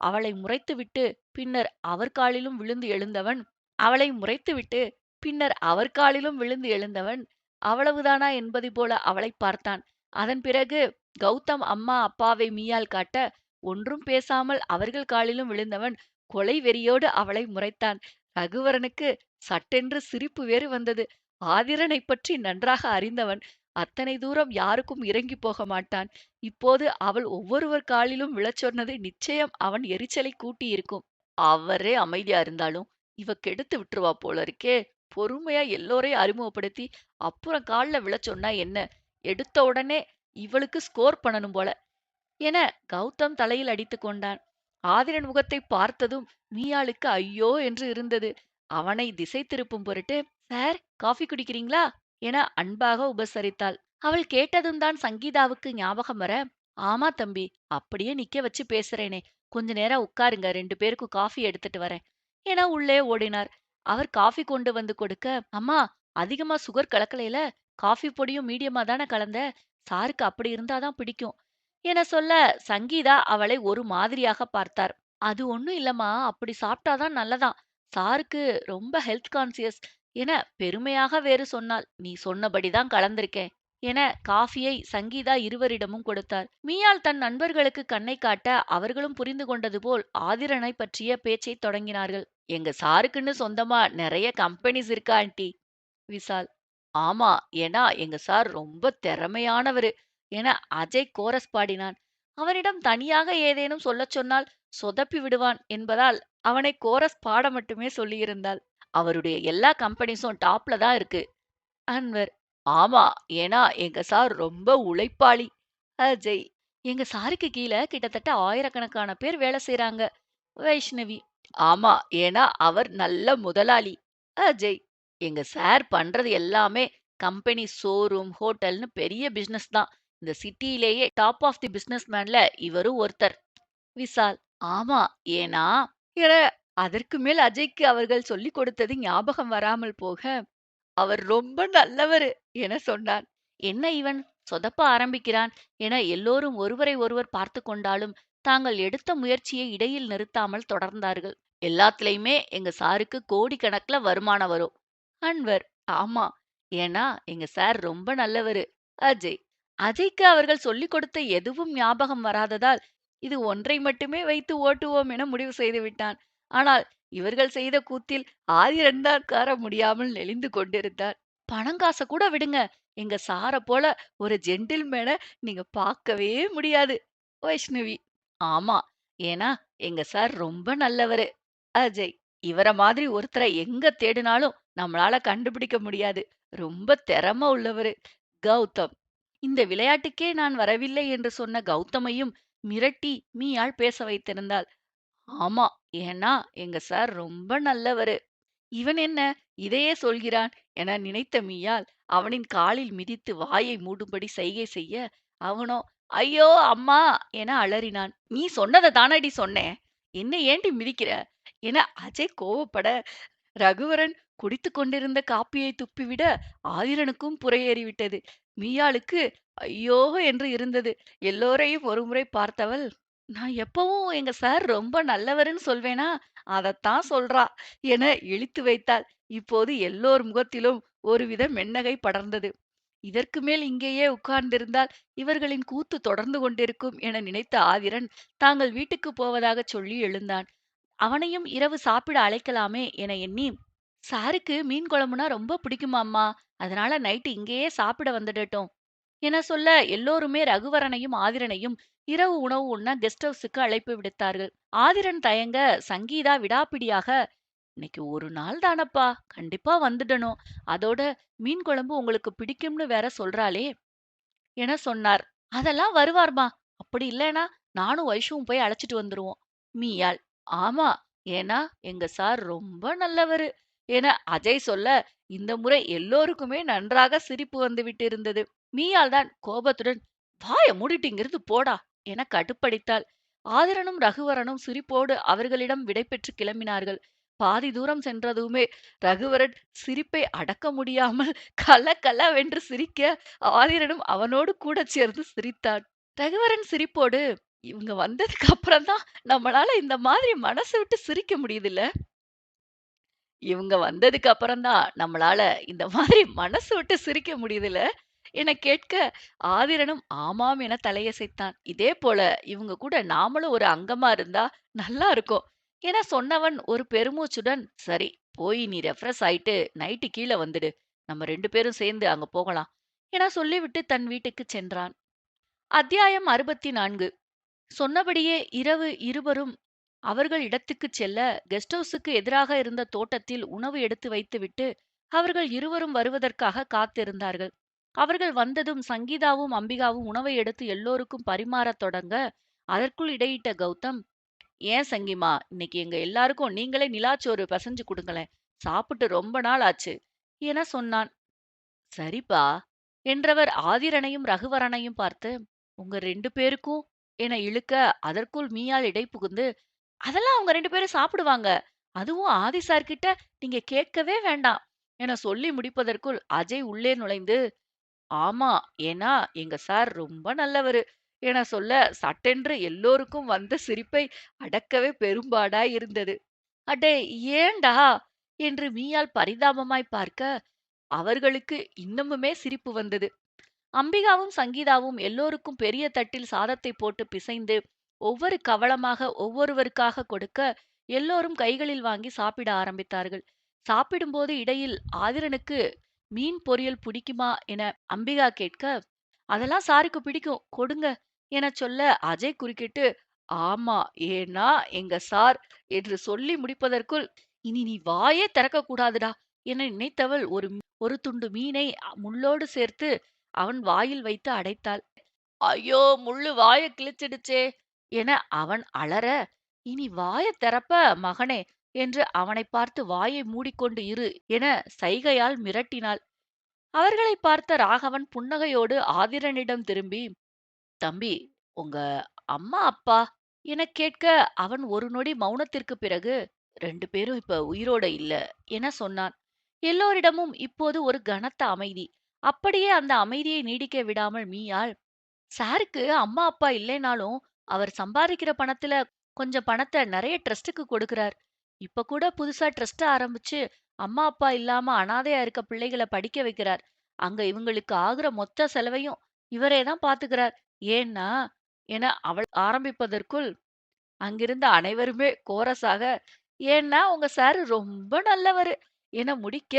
அவளை முறைத்துவிட்டு பின்னர் அவர் காலிலும் விழுந்து எழுந்தவன் அவளை முறைத்துவிட்டு பின்னர் அவர் காலிலும் விழுந்து எழுந்தவன் அவ்வளவுதானா என்பது போல அவளைப் பார்த்தான். அதன் பிறகு கௌதம் அம்மா அப்பாவை மீயால் காட்ட, ஒன்றும் பேசாமல் அவர்கள் காலிலும் விழுந்தவன் கொலை வெறியோடு அவளை முறைத்தான். ரகுவரனுக்கு சட்டென்று சிரிப்பு வேறு வந்தது. ஆதிரனைப் பற்றி நன்றாக அறிந்தவன் அத்தனை தூரம் யாருக்கும் இறங்கிப் போக மாட்டான். இப்போது அவள் ஒவ்வொருவர் காலிலும் விழச் சொன்னது நிச்சயம் அவன் எரிச்சலைக் கூட்டியிருக்கும். அவரே அமைதியா இருந்தாலும், இவ கெடுத்து விட்டுருவா போல இருக்கே! பொறுமையா எல்லோரையும் அறிமுகப்படுத்தி, அப்புறம் கால்ல விழச் சொன்னா என்ன? எடுத்த உடனே இவளுக்கு ஸ்கோர் பண்ணணும் போல என கௌதம் தலையில் அடித்துக் கொண்டான். ஆதிரன் முகத்தைப் பார்த்ததும் மீயாளுக்கு ஐயோ என்று இருந்தது. அவனை திசை திருப்பும் பொருட்டு, "சார், காஃபி குடிக்கிறீங்களா?" என அன்பாக உபசரித்தாள். அவள் கேட்டதும் தான் சங்கீதாவுக்கு ஞாபகம் வர, "ஆமா தம்பி, அப்படியே நிக்க வச்சு பேசுறேனே, கொஞ்ச நேரம் உட்காருங்க, 2 பேருக்கும் காஃபி எடுத்துட்டு வரேன்" என உள்ளே ஓடினார். அவர் காஃபி கொண்டு வந்து கொடுக்க, "அம்மா, அதிகமா சுகர் கலக்கலைல, காஃபி பொடியும் மீடியமா தானே கலந்த, சாருக்கு அப்படி இருந்தாதான் பிடிக்கும்" என சொல்ல, சங்கீதா அவளை ஒரு மாதிரியாக பார்த்தார். "அது ஒண்ணும் இல்லம்மா, அப்படி சாப்பிட்டாதான் நல்லதாம். சாருக்கு ரொம்ப ஹெல்த் கான்சியஸ்" என பெருமையாக வேறு சொன்னாள். "நீ சொன்னபடிதான் கலந்திருக்கேன்" என காஃபியை சங்கீதா இருவரிடமும் கொடுத்தார். மீயாள் தன் நண்பர்களுக்கு கண்ணை காட்ட, அவர்களும் புரிந்து கொண்டது போல் ஆதிரனை பற்றிய பேச்சைத் தொடங்கினார்கள். "எங்க சாருக்குன்னு சொந்தமா நெறைய கம்பெனிஸ் இருக்கு ஆண்டி." விசால். "ஆமா, ஏன்னா எங்க சார் ரொம்ப திறமையானவரு" என அஜய் கோரஸ் பாடினான். அவனிடம் தனியாக ஏதேனும் சொல்லச் சொன்னால் சொதப்பி விடுவான் என்பதால் அவனை கோரஸ் பாட மட்டுமே சொல்லியிருந்தாள். "அவருடைய எல்லா கம்பெனிஸும் டாப்ல தான் இருக்கு." அன்வர். "ஆமா, ஏன்னா எங்க சார் ரொம்ப உழைப்பாளி." அஜய். "எங்க சாருக்கு கீழ கிட்டத்தட்ட ஆயிரக்கணக்கான பேர் வேலை செய்றாங்க." வைஷ்ணவி. "ஆமா, ஏன்னா அவர் நல்ல முதலாளி." அஜய். "எங்க சார் பண்றது எல்லாமே கம்பெனி, ஷோரூம், ஹோட்டல்னு பெரிய பிசினஸ் தான். இந்த சிட்டியிலேயே டாப் ஆஃப் தி பிசினஸ் மேன்ல இவரும் ஒருத்தர்." விசால். "ஆமா, ஏன்னா" என அதற்கு மேல் அஜய்க்கு அவர்கள் சொல்லிக் கொடுத்தது ஞாபகம் வராமல் போக, "அவர் ரொம்ப நல்லவரு" என சொன்னான். "என்ன இவன் சொதப்ப ஆரம்பிக்கிறான்" என எல்லோரும் ஒருவரை ஒருவர் பார்த்துக் கொண்டாலும், தாங்கள் எடுத்த முயற்சியை இடையில் நிறுத்தாமல் தொடர்ந்தார்கள். "எல்லாத்துலயுமே எங்க சாருக்கு கோடிக்கணக்குல வருமானம் வரும்." அன்வர். "ஆமா, ஏன்னா எங்க சார் ரொம்ப நல்லவரு." அஜய். அஜய்க்கு அவர்கள் சொல்லிக் கொடுத்த எதுவும் ஞாபகம் வராததால், இது ஒன்றை மட்டுமே வைத்து ஓட்டுவோம் என முடிவு செய்து விட்டான். ஆனால் இவர்கள் செய்த கூத்தில் ஆதிரன் தான் உட்கார முடியாமல் நெளிந்து கொண்டிருந்தார். "பணங்காச கூட விடுங்க, எங்க சார போல ஒரு ஜென்டில்மேன நீங்க பார்க்கவே முடியாது." வைஷ்ணவி. "ஆமா, ஏன்னா எங்க சார் ரொம்ப நல்லவரு." அஜய். "இவர மாதிரி ஒருத்தரை எங்க தேடினாலும் நம்மளால கண்டுபிடிக்க முடியாது. ரொம்ப திறமை உள்ளவரு." கௌதம். இந்த விளையாட்டுக்கே நான் வரவில்லை என்று சொன்ன கௌதமையும் மிரட்டி மீயாள் பேச வைத்திருந்தாள். "ஆமா, ஏன்னா எங்க சார் ரொம்ப நல்லவரு." "இவன் என்ன இதையே சொல்கிறான்" என நினைத்த மீயாள், அவனின் காலில் மிதித்து வாயை மூடும்படி செய்கை செய்ய, அவனோ ஐயோ அம்மா என அலறினான். நீ சொன்னத தானடி சொன்னேன். என்ன ஏண்டி மிதிக்கிற? என அஜய் கோவப்பட, ரகுவரன் குடித்துக் கொண்டிருந்த காப்பியை துப்பிவிட ஆதிரனுக்கும் புரையேறிவிட்டது. மீயாளுக்கு ஐயோ என்று இருந்தது. எல்லோரையும் ஒருமுறை பார்த்தவள், நான் எப்பவும் எங்க சார் ரொம்ப நல்லவருன்னு சொல்வேனா, அதத்தான் சொல்றா என இழித்து வைத்தாள். இப்போது எல்லோர் முகத்திலும் ஒருவித மென்னகை படர்ந்தது. இதற்கு மேல் இங்கேயே உட்கார்ந்திருந்தால் இவர்களின் கூத்து தொடர்ந்து கொண்டிருக்கும் என நினைத்த ஆதிரன் தாங்கள் வீட்டுக்கு போவதாகச் சொல்லி எழுந்தான். அவனையும் இரவு சாப்பிட அழைக்கலாமே என எண்ணி, சாருக்கு மீன் குழம்புனா ரொம்ப பிடிக்குமா அம்மா, அதனால நைட்டு இங்கேயே சாப்பிட வந்துடட்டும் என சொல்ல, எல்லோருமே ரகுவரனையும் ஆதிரனையும் இரவு உணவு உண்ண கெஸ்ட் ஹவுஸுக்கு அழைப்பு விடுத்தார்கள். ஆதிரன் தயங்க, சங்கீதா விடாப்பிடியாக, இன்னைக்கு ஒரு நாள் தானப்பா, கண்டிப்பா வந்துடணும். அதோட மீன் குழம்பு உங்களுக்கு பிடிக்கும்னு வேற சொல்றாளே என சொன்னார். அதெல்லாம் வருவார்மா. அப்படி இல்லைனா நானும் வைஷுவும் போய் அழைச்சிட்டு வந்துருவோம். மீயாள், ஆமா, ஏன்னா எங்க சார் ரொம்ப நல்லவரு என அஜய் சொல்ல, இந்த முறை எல்லோருக்குமே நன்றாக சிரிப்பு வந்து விட்டிருந்தது. மீயாள் தான் கோபத்துடன், வாய மூடிட்டு இங்கிருந்து போடா என கடுப்படித்தாள். ஆதிரனும் ரகுவரனும் சிரிப்போடு அவர்களிடம் விடைபெற்று கிளம்பினார்கள். பாதி தூரம் சென்றதுமே ரகுவரன் சிரிப்பை அடக்க முடியாமல் கலகலவென்று சிரிக்க, ஆதிரனும் அவனோடு கூடச் சேர்ந்து சிரித்தான். ரகுவரன் சிரிப்போடு, இவங்க வந்ததுக்கு அப்புறம் தான் நம்மளால இந்த மாதிரி மனசு விட்டு சிரிக்க முடியுதுல்ல. இவங்க வந்ததுக்கு அப்புறம் தான் நம்மளால இந்த மாதிரி மனசு விட்டு சிரிக்க முடியுதுல்ல என கேட்க, ஆதிரனும் ஆமாம் என தலையசைத்தான். இதே போல இவங்க கூட நாமளும் ஒரு அங்கமா இருந்தா நல்லா இருக்கும் என சொன்னவன் ஒரு பெருமூச்சுடன், சரி போய் நீ ரெஃப்ரெஷ் ஆயிட்டு நைட்டு கீழ வந்துடு. நம்ம 2 பேரும் சேர்ந்து அங்க போகலாம் என சொல்லிவிட்டு தன் வீட்டுக்குச் சென்றான். அத்தியாயம் 64. சொன்னபடியே இரவு இருவரும் அவர்கள் இடத்துக்குச் செல்ல, கெஸ்ட் ஹவுஸுக்கு எதிராக இருந்த தோட்டத்தில் உணவு எடுத்து வைத்துவிட்டு அவர்கள் இருவரும் வருவதற்காக காத்திருந்தார்கள். அவர்கள் வந்ததும் சங்கீதாவும் அம்பிகாவும் உணவை எடுத்து எல்லோருக்கும் பரிமாறத் தொடங்க, அதற்குள் இடையிட்ட கௌதம், ஏன் சங்கிமா, இன்னைக்கு எங்க எல்லாருக்கும் நீங்களே நிலாச்சோறு பிசைஞ்சு கொடுங்களேன், சாப்பிட்டு ரொம்ப நாள் ஆச்சு என சொன்னான். சரிப்பா என்றவர் ஆதிரனையும் ரகுவரனையும் பார்த்து, உங்க 2 பேருக்கும் என இழுக்க, அதற்குள் மீயாள் இடை புகுந்து, அதெல்லாம் அவங்க 2 பேரும் சாப்பிடுவாங்க. அதுவும் ஆதி சார் கிட்ட நீங்க கேட்கவே வேண்டாம் என சொல்லி முடிப்பதற்குள் அஜய் உள்ளே நுழைந்து, ஆமா, ஏன்னா எங்க சார் ரொம்ப நல்லவரு என சொல்ல, சட்டென்று எல்லோருக்கும் வந்த சிரிப்பை அடக்கவே பெரும்பாடாய் இருந்தது. அடே ஏன்டா என்று மீயாள் பரிதாபமாய் பார்க்க, அவர்களுக்கு இன்னமுமே சிரிப்பு வந்தது. அம்பிகாவும் சங்கீதாவும் எல்லோருக்கும் பெரிய தட்டில் சாதத்தை போட்டு பிசைந்து ஒவ்வொரு கவளமாக ஒவ்வொருவருக்காக கொடுக்க, எல்லோரும் கைகளில் வாங்கி சாப்பிட ஆரம்பித்தார்கள். சாப்பிடும்போது இடையில் ஆதிரனுக்கு மீன் பொரியல் பிடிக்குமா என அம்பிகா கேட்க, அதெல்லாம் சாருக்கு பிடிக்கும், கொடுங்க என சொல்ல, அஜய் குறுக்கிட்டு, ஆமா, ஏன்னா எங்க சார் என்று சொல்லி முடிப்பதற்குள், இனி நீ வாயே திறக்க கூடாதுடா என நினைத்தவள் ஒரு துண்டு மீனை முள்ளோடு சேர்த்து அவன் வாயில் வைத்து அடைத்தாள். ஐயோ, முள்ளு வாய கிழிச்சிடுச்சே என அவன் அலற, இனி வாய திறப்ப மகனே என்று அவனை பார்த்து வாயை மூடிக்கொண்டு இரு என சைகையால் மிரட்டினாள். அவர்களை பார்த்த ராகவன் புன்னகையோடு ஆதிரனிடம் திரும்பி, தம்பி, உங்க அம்மா அப்பா என கேட்க, அவன் ஒரு நொடி மௌனத்திற்கு பிறகு, 2 பேரும் இப்ப உயிரோட இல்ல என சொன்னான். எல்லோரிடமும் இப்போது ஒரு கனத்த அமைதி. அப்படியே அந்த அமைதியை நீடிக்க விடாமல் மீயாள், சாருக்கு அம்மா அப்பா இல்லைனாலும் அவர் சம்பாதிக்கிற பணத்துல கொஞ்சம் பணத்தை நிறைய ட்ரஸ்டுக்கு கொடுக்கிறார். இப்ப கூட புதுசா ட்ரஸ்ட் ஆரம்பிச்சு அம்மா அப்பா இல்லாம அனாதையா இருக்க பிள்ளைகளை படிக்க வைக்கிறார். அங்க இவங்களுக்கு ஆகுற மொத்த செலவையும் இவரே தான் பாத்துக்கிறார். ஏன்னா என அவள் ஆரம்பிப்பதற்குள் அங்கிருந்த அனைவருமே கோரஸாக, ஏன்னா உங்க சாரு ரொம்ப நல்லவரு என முடிக்க,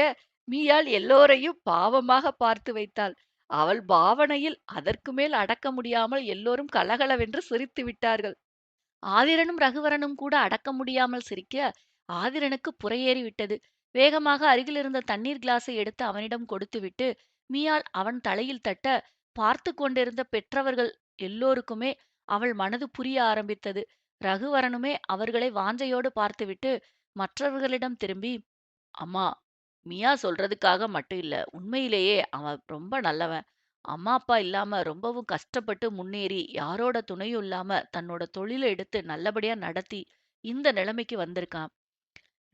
மீயாள் எல்லோரையும் பாவமாக பார்த்து வைத்தாள். அவள் பாவனையில் அதற்கு மேல் அடக்க முடியாமல் எல்லோரும் கலகலவென்று சிரித்து விட்டார்கள். ஆதிரனும் ரகுவரனும் கூட அடக்க முடியாமல் சிரிக்க, ஆதிரனுக்கு புரையேறி விட்டது. வேகமாக அருகில் இருந்த தண்ணீர் கிளாஸை எடுத்து அவனிடம் கொடுத்துவிட்டு, மீயாள் அவன் தலையில் தட்ட, பார்த்து கொண்டிருந்த பெற்றவர்கள் எல்லோருக்குமே அவள் மனது புரிய ஆரம்பித்தது. ரகுவரனுமே அவர்களை வாஞ்சையோடு பார்த்துவிட்டு மற்றவர்களிடம் திரும்பி, அம்மா, மியா சொல்றதுக்காக மட்டும் இல்ல. உண்மையிலேயே அவன் ரொம்ப நல்லவன். அம்மா, அப்பா இல்லாம ரொம்பவும் கஷ்டப்பட்டு முன்னேறி, யாரோட துணையும் இல்லாம தன்னோட தொழில எடுத்து நல்லபடியா நடத்தி, இந்த நிலைமைக்கு வந்திருக்கான்.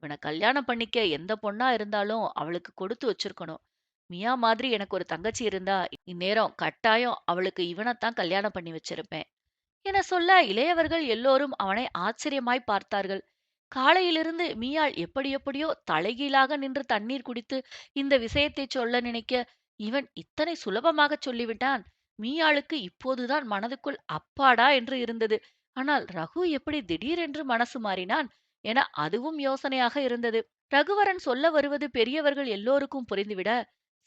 இவன கல்யாணம் பண்ணிக்க எந்த பொண்ணா இருந்தாலும் அவளுக்கு கொடுத்து வச்சிருக்கணும். மியா மாதிரி எனக்கு ஒரு தங்கச்சி இருந்தா, இந்நேரம் கட்டாயம் அவளுக்கு இவனத்தான் கல்யாணம் பண்ணி வச்சிருப்பேன். என சொல்ல இளையவர்கள் எல்லோரும் அவனை ஆச்சரியமாய் பார்த்தார்கள். காலையிலிருந்து மீயாள் எப்படி எப்படியோ தலைகீழாக நின்று தண்ணீர் குடித்து இந்த விஷயத்தை சொல்ல நினைக்க இவன் இத்தனை சுலபமாகச் சொல்லிவிட்டான். மீயாளுக்கு இப்போதுதான் மனதுக்குள் அப்பாடா என்று இருந்தது. ஆனால் ரகு எப்படி திடீரென்று மனசு மாறினான் என அதுவும் யோசனையாக இருந்தது. ரகுவரன் சொல்ல வருவது பெரியவர்கள் எல்லோருக்கும் புரிந்துவிட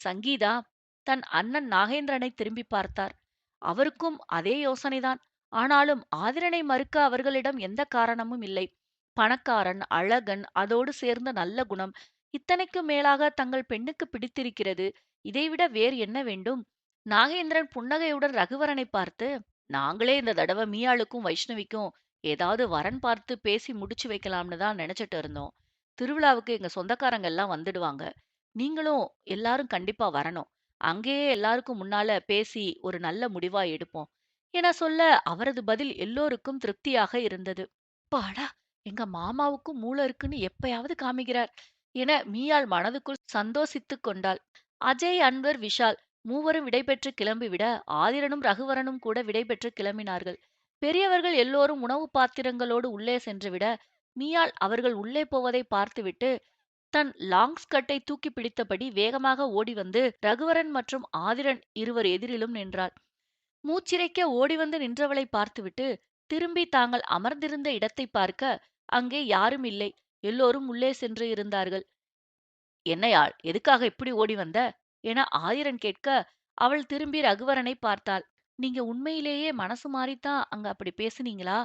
சங்கீதா தன் அண்ணன் நாகேந்திரனை திரும்பி பார்த்தார். அவருக்கும் அதே யோசனைதான். ஆனாலும் ஆதிரனை மறுக்க அவர்களிடம் எந்த காரணமும் இல்லை. பணக்காரன், அழகன், அதோடு சேர்ந்த நல்ல குணம். இத்தனைக்கும் மேலாக தங்கள் பெண்ணுக்கு பிடித்திருக்கிறது. இதைவிட வேறு என்ன வேண்டும்? நாகேந்திரன் புன்னகையுடன் ரகுவரனை பார்த்து, நாங்களே இந்த தடவை மீயாளுக்கும் வைஷ்ணவிக்கும் ஏதாவது வரன் பார்த்து பேசி முடிச்சு வைக்கலாம்னு தான் நினைச்சிட்டு இருந்தோம். திருவிழாவுக்கு எங்க சொந்தக்காரங்க எல்லாம் வந்துடுவாங்க. நீங்களும் எல்லாரும் கண்டிப்பா வரணும். அங்கேயே எல்லாருக்கும் முன்னால பேசி ஒரு நல்ல முடிவா எடுப்போம். என சொல்ல அவரது பதில் எல்லோருக்கும் திருப்தியாக இருந்தது. அப்பாடா! எங்க மாமாவுக்கும் மூளை இருக்குன்னு எப்பயாவது காமிக்கிறார் என மீயாள் மனதுக்குள் சந்தோஷித்துக் கொண்டாள். அஜய், அன்வர், விஷால் மூவரும் விடைபெற்று கிளம்பிவிட ஆதிரனும் ரகுவரனும் கூட விடைபெற்று கிளம்பினார்கள். பெரியவர்கள் எல்லோரும் உணவு பாத்திரங்களோடு உள்ளே சென்றுவிட மீயாள் அவர்கள் உள்ளே போவதை பார்த்துவிட்டு தன் லாங் ஸ்கர்ட்டை தூக்கி பிடித்தபடி வேகமாக ஓடி வந்து ரகுவரன் மற்றும் ஆதிரன் இருவர் எதிரிலும் நின்றாள். மூச்சிரைக்க ஓடிவந்து நின்றவளை பார்த்துவிட்டு திரும்பி தாங்கள் அமர்ந்திருந்த இடத்தை பார்க்க அங்கே யாரும் இல்லை. எல்லோரும் உள்ளே சென்று இருந்தார்கள். என்னையாள், எதுக்காக இப்படி ஓடி வந்த என ஆதிரன் கேட்க அவள் திரும்பி ரகுவரனை பார்த்தாள். நீங்க உண்மையிலேயே மனசு மாறித்தான் அங்க அப்படி பேசுனீங்களா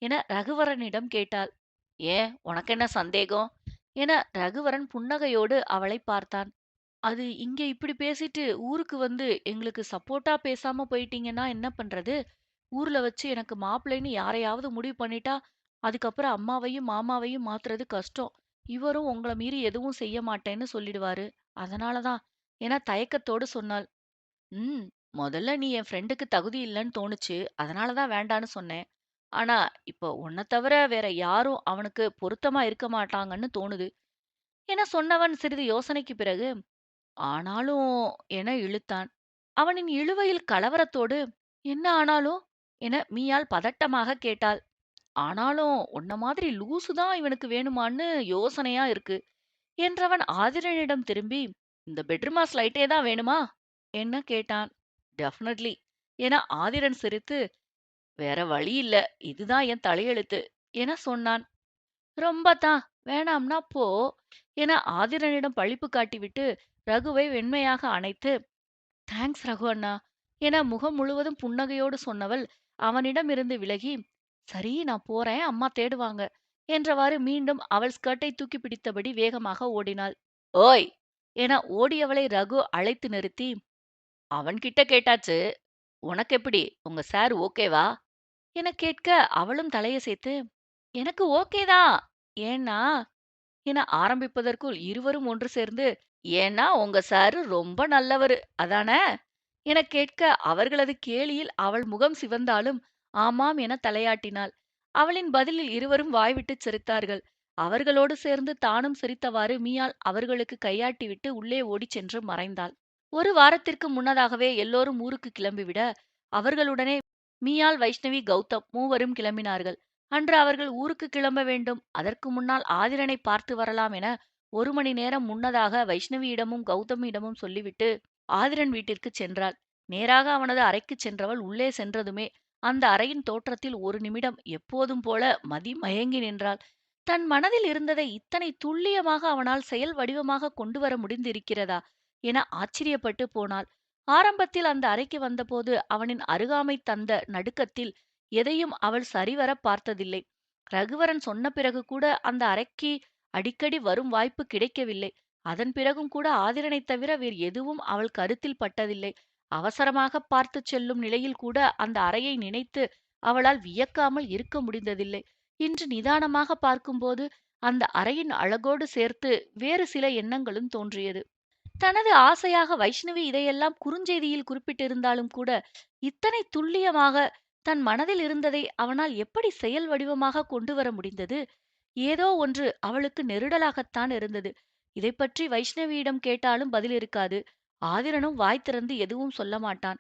என ரகுவரனிடம் கேட்டாள். ஏன் உனக்கு என்ன சந்தேகம் என ரகுவரன் புன்னகையோடு அவளை பார்த்தான். அது இங்க இப்படி பேசிட்டு ஊருக்கு வந்து எங்களுக்கு சப்போர்ட்டா பேசாம போயிட்டீங்கன்னா என்ன பண்றது? ஊர்ல வச்சு எனக்கு மாப்பிள்ளைன்னு யாரையாவது முடிவு பண்ணிட்டா, அதுக்கப்புறம் அம்மாவையும் மாமாவையும் மாத்துறது கஷ்டம். இவரும் உங்கள மீறி எதுவும் செய்ய மாட்டேன்னு சொல்லிடுவாரு. அதனால தான் என தயக்கத்தோடு சொன்னாள். ம். முதல்ல நீ என் ஃப்ரெண்டுக்கு தகுதி இல்லன்னு தோணுச்சு. அதனால தான் வேண்டான்னு சொன்னேன். ஆனா இப்போ உன்ன தவிர வேற யாரும் அவனுக்கு பொருத்தமா இருக்க மாட்டாங்கன்னு தோணுது. என சொன்னவன் சிறிது யோசனைக்கு பிறகு ஆனாலும் என இழுத்தான். அவனின் இழுவையில் கலவரத்தோடு, என்ன ஆனாலும்? என மீயாள் பதட்டமாக கேட்டாள். ஆனாலும் உன்ன மாதிரி லூசு தான் இவனுக்கு வேணுமான்னு யோசனையா இருக்கு. என்றவன் ஆதிரனிடம் திரும்பி, இந்த பெட்ரூமாஸ் லைட்டே தான் வேணுமா? என்ன கேட்டான். டெஃபினட்லி என ஆதிரன் சிரித்து, வேற வழி இல்ல. இதுதான் என் தலையெழுத்து என சொன்னான். ரொம்ப தான் வேணாம்னா போ என ஆதிரனிடம் பழிப்பு காட்டிவிட்டு ரகுவை வெண்மையாக அணைத்து தேங்க்ஸ் ரகு அண்ணா என முகம் முழுவதும் புன்னகையோடு சொன்னவள் அவனிடமிருந்து விலகி சரி நான் போறேன் அம்மா தேடுவாங்க என்றவாறு மீண்டும் அவள் ஸ்கர்ட்டை தூக்கி பிடித்தபடி வேகமாக ஓடினாள். ஓய் என ஓடியவளை ரகு அழைத்து நிறுத்தி அவன்கிட்ட கேட்டாச்சு, உனக்கு எப்படி உங்க சார் ஓகேவா என கேட்க அவளும் தலையசைத்து எனக்கு ஓகேதான். ஏன்னா என ஆரம்பிப்பதற்குள் இருவரும் ஒன்று சேர்ந்து ஏன்னா உங்க சாரு ரொம்ப நல்லவரு அதானே என கேட்க அவர்களது கேலியில் அவள் முகம் சிவந்தாலும் ஆமாம் என தலையாட்டினாள். அவளின் பதிலில் இருவரும் வாய்விட்டுச் சிரித்தார்கள். அவர்களோடு சேர்ந்து தானும் சிரித்தவாறு மீயாள் அவர்களுக்கு கையாட்டிவிட்டு உள்ளே ஓடிச் சென்று மறைந்தாள். ஒரு வாரத்திற்கு முன்னதாகவே எல்லோரும் ஊருக்கு கிளம்பிவிட அவர்களுடனே மீயாள், வைஷ்ணவி, கௌதம் மூவரும் கிளம்பினார்கள். அன்று அவர்கள் ஊருக்கு கிளம்ப வேண்டும். அதற்கு முன்னால் ஆதிரனை பார்த்து வரலாம் என ஒரு மணி நேரம் முன்னதாக வைஷ்ணவியிடமும் கௌதமியிடமும் சொல்லிவிட்டு ஆதிரன் வீட்டிற்குச் சென்றாள். நேராக அவனது அறைக்குச் சென்றவள் உள்ளே சென்றதுமே அந்த அறையின் தோற்றத்தில் ஒரு நிமிடம் எப்போதும் போல மதி மயங்கி நின்றாள். தன் மனதில் இருந்ததை இத்தனை துல்லியமாக அவனால் செயல் வடிவமாக கொண்டு வர முடிந்திருக்கிறதா என ஆச்சரியப்பட்டு போனாள். ஆரம்பத்தில் அந்த அறைக்கு வந்தபோது அவனின் அருகாமை தந்த நடுக்கத்தில் எதையும் அவள் சரிவர பார்த்ததில்லை. ரகுவரன் சொன்ன பிறகு கூட அந்த அறைக்கு அடிக்கடி வரும் வாய்ப்பு கிடைக்கவில்லை. அதன் பிறகும் கூட ஆதிரனைத் தவிர வேறு எதுவும் அவள் கருத்தில் பட்டதில்லை. அவசரமாக பார்த்துச் செல்லும் நிலையில் கூட அந்த அறையை நினைத்து அவளால் வியக்காமல் இருக்க முடிந்ததில்லை. இன்று நிதானமாக பார்க்கும்போது அந்த அறையின் அழகோடு சேர்த்து வேறு சில எண்ணங்களும் தோன்றியது. தனது ஆசையாக வைஷ்ணவி இதையெல்லாம் குறுஞ்செய்தியில் குறிப்பிட்டிருந்தாலும் கூட, இத்தனை துல்லியமாக தன் மனதில் இருந்ததை அவனால் எப்படி செயல் வடிவமாக கொண்டு வர முடிந்தது? ஏதோ ஒன்று அவளுக்கு நெருடலாகத்தான் இருந்தது. இதைப் பற்றி வைஷ்ணவியிடம் கேட்டாலும் பதில் இருக்காது. ஆதிரனும் வாய் திறந்து எதுவும் சொல்ல மாட்டான்.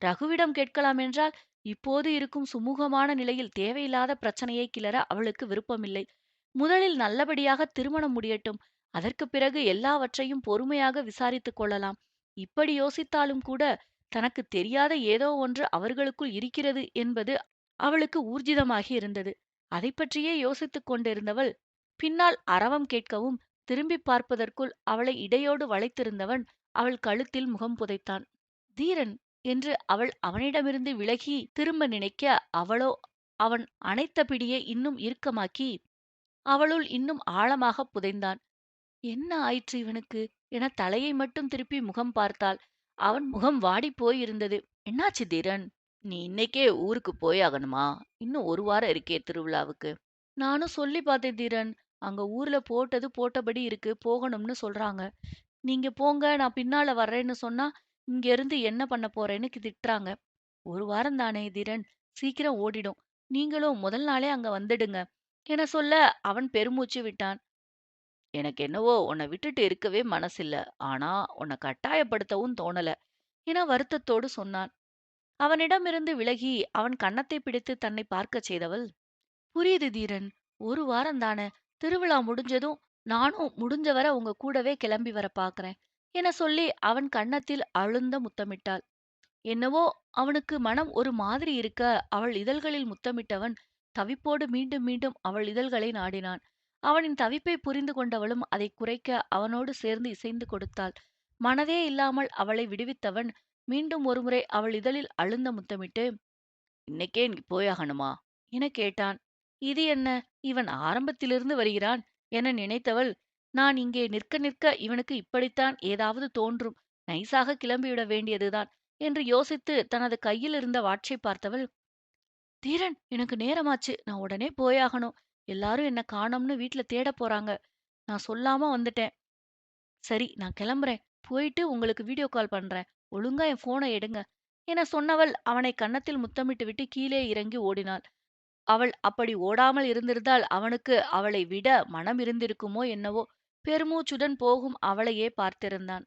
ரகுவிடம் கேட்கலாம் என்றால், இப்போது இருக்கும் சுமூகமான நிலையில் தேவையில்லாத பிரச்சனையை கிளற அவளுக்கு விருப்பமில்லை. முதலில் நல்லபடியாக திருமணம் முடியட்டும். அதற்குப் பிறகு எல்லாவற்றையும் பொறுமையாக விசாரித்துக் கொள்ளலாம். இப்படி யோசித்தாலும் கூட, தனக்குத் தெரியாத ஏதோ ஒன்று அவர்களுக்குள் இருக்கிறது என்பது அவளுக்கு ஊர்ஜிதமாகி இருந்தது. அதைப் பற்றியே யோசித்துக் கொண்டிருந்தவள், பின்னால் அரவம் கேட்கவும், திரும்பிப் பார்ப்பதற்குள் அவளை இடையோடு வளைத்திருந்தவன் அவள் கழுத்தில் முகம் புதைத்தான். "தீரன்" என்று அவள் அவனிடமிருந்து விலகி திரும்ப நினைக்க, அவளோ அவன் அணைத்த பிடியை இன்னும் இறுக்கமாக்கி, அவளுள் இன்னும் ஆழமாகப் புதைந்தான். "என்ன ஆயிற்று இவனுக்கு?" என தலையை மட்டும் திருப்பி முகம் பார்த்தாள். அவன் முகம் வாடிப் போயிருந்தது. "என்னாச்சு தீரன்? நீ இன்னைக்கே ஊருக்கு போயாகணுமா? இன்னும் ஒரு வாரம் இருக்கே திருவிழாவுக்கு." "நானும் சொல்லி பார்த்தேன் தீரன். அங்க ஊர்ல போட்டது போட்டபடி இருக்கு. போகணும்னு சொல்றாங்க. நீங்க போங்க, நான் பின்னால வர்றேன்னு சொன்னா, இங்க இருந்து என்ன பண்ண போறேன்னு திட்டுறாங்க. ஒரு வாரம் தானே தீரன், சீக்கிரம் ஓடிடும். நீங்களும் முதல் நாளே அங்க வந்துடுங்க." என சொல்ல அவன் பெருமூச்சு விட்டான். "எனக்கு என்னவோ உன்னை விட்டுட்டு இருக்கவே மனசில்ல. ஆனா உன்னை கட்டாயப்படுத்தவும் தோணல" என வருத்தத்தோடு சொன்னான். அவனிடமிருந்து விலகி அவன் கன்னத்தைப் பிடித்து தன்னை பார்க்கச் செய்தவள், "புரியுது தீரன். ஒரு வாரம் தானே. திருவிழா முடிஞ்சதும் நானும் முடிஞ்சவரை உங்க கூடவே கிளம்பி வர பாக்குறேன்" என சொல்லி அவன் கன்னத்தில் அழுந்த முத்தமிட்டாள். என்னவோ அவனுக்கு மனம் ஒரு மாதிரி இருக்க, அவள் இதழ்களில் முத்தமிட்டவன் தவிப்போடு மீண்டும் மீண்டும் அவள் இதழ்களை நாடினான். அவனின் தவிப்பை புரிந்து கொண்டவளும் அதை குறைக்க அவனோடு சேர்ந்து இசைந்து கொடுத்தாள். மனதே இல்லாமல் அவளை விடுவித்தவன் மீண்டும் ஒருமுறை அவள் இதழில் அழுந்த முத்தமிட்டு, "இன்னைக்கே நீ போயாகணுமா?" என கேட்டான். இது என்ன, இவன் ஆரம்பத்திலிருந்து வருகிறான் என நினைத்தவள், நான் இங்கே நிற்க நிற்க இவனுக்கு இப்படித்தான் ஏதாவது தோன்றும், நைஸாக கிளம்பிவிட வேண்டியதுதான் என்று யோசித்து தனது கையில் இருந்த வாட்சை பார்த்தவள், "தீரன், எனக்கு நேரமாச்சு. நான் உடனே போயாகணும். எல்லாரும் என்ன காணோம்னு வீட்ல தேடப் போறாங்க. நான் சொல்லாம வந்துட்டேன். சரி, நான் கிளம்புறேன். போயிட்டு உங்களுக்கு வீடியோ கால் பண்றேன். ஒழுங்கா என் போனை எடுங்க" என சொன்னவள் அவனை கன்னத்தில் முத்தமிட்டு விட்டு கீழே இறங்கி ஓடினாள். அவள் அப்படி ஓடாமல் இருந்திருந்தால் அவனுக்கு அவளை விட மனம் இருந்திருக்குமோ என்னவோ. பெருமூச்சுடன் போகும் அவளையே பார்த்திருந்தான்.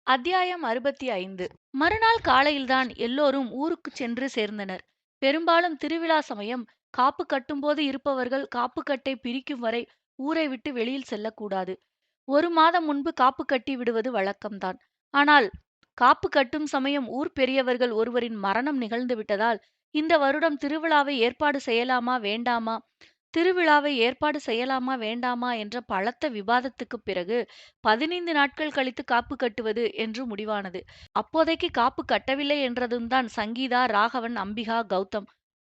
அத்தியாயம் 65. மறுநாள் காலையில்தான் எல்லோரும் ஊருக்குச் சென்று சேர்ந்தனர். பெரும்பாலும் திருவிழா சமயம் காப்பு கட்டும்போது இருப்பவர்கள் காப்புக்கட்டை பிரிக்கும் வரை ஊரை விட்டு வெளியில் செல்லக்கூடாது. ஒரு மாதம் முன்பு காப்பு கட்டி விடுவது வழக்கம்தான். ஆனால் காப்பு கட்டும் சமயம் ஊர் பெரியவர்கள் ஒருவரின் மரணம் நிகழ்ந்து விட்டதால், இந்த வருடம் திருவிழாவை ஏற்பாடு செய்யலாமா வேண்டாமா என்ற பலத்த விவாதத்துக்குப் பிறகு 15 நாட்கள் கழித்து காப்பு கட்டுவது என்று முடிவானது. அப்போதைக்கு காப்பு கட்டவில்லை என்றதும்தான் சங்கீதா, ராகவன், அம்பிகா,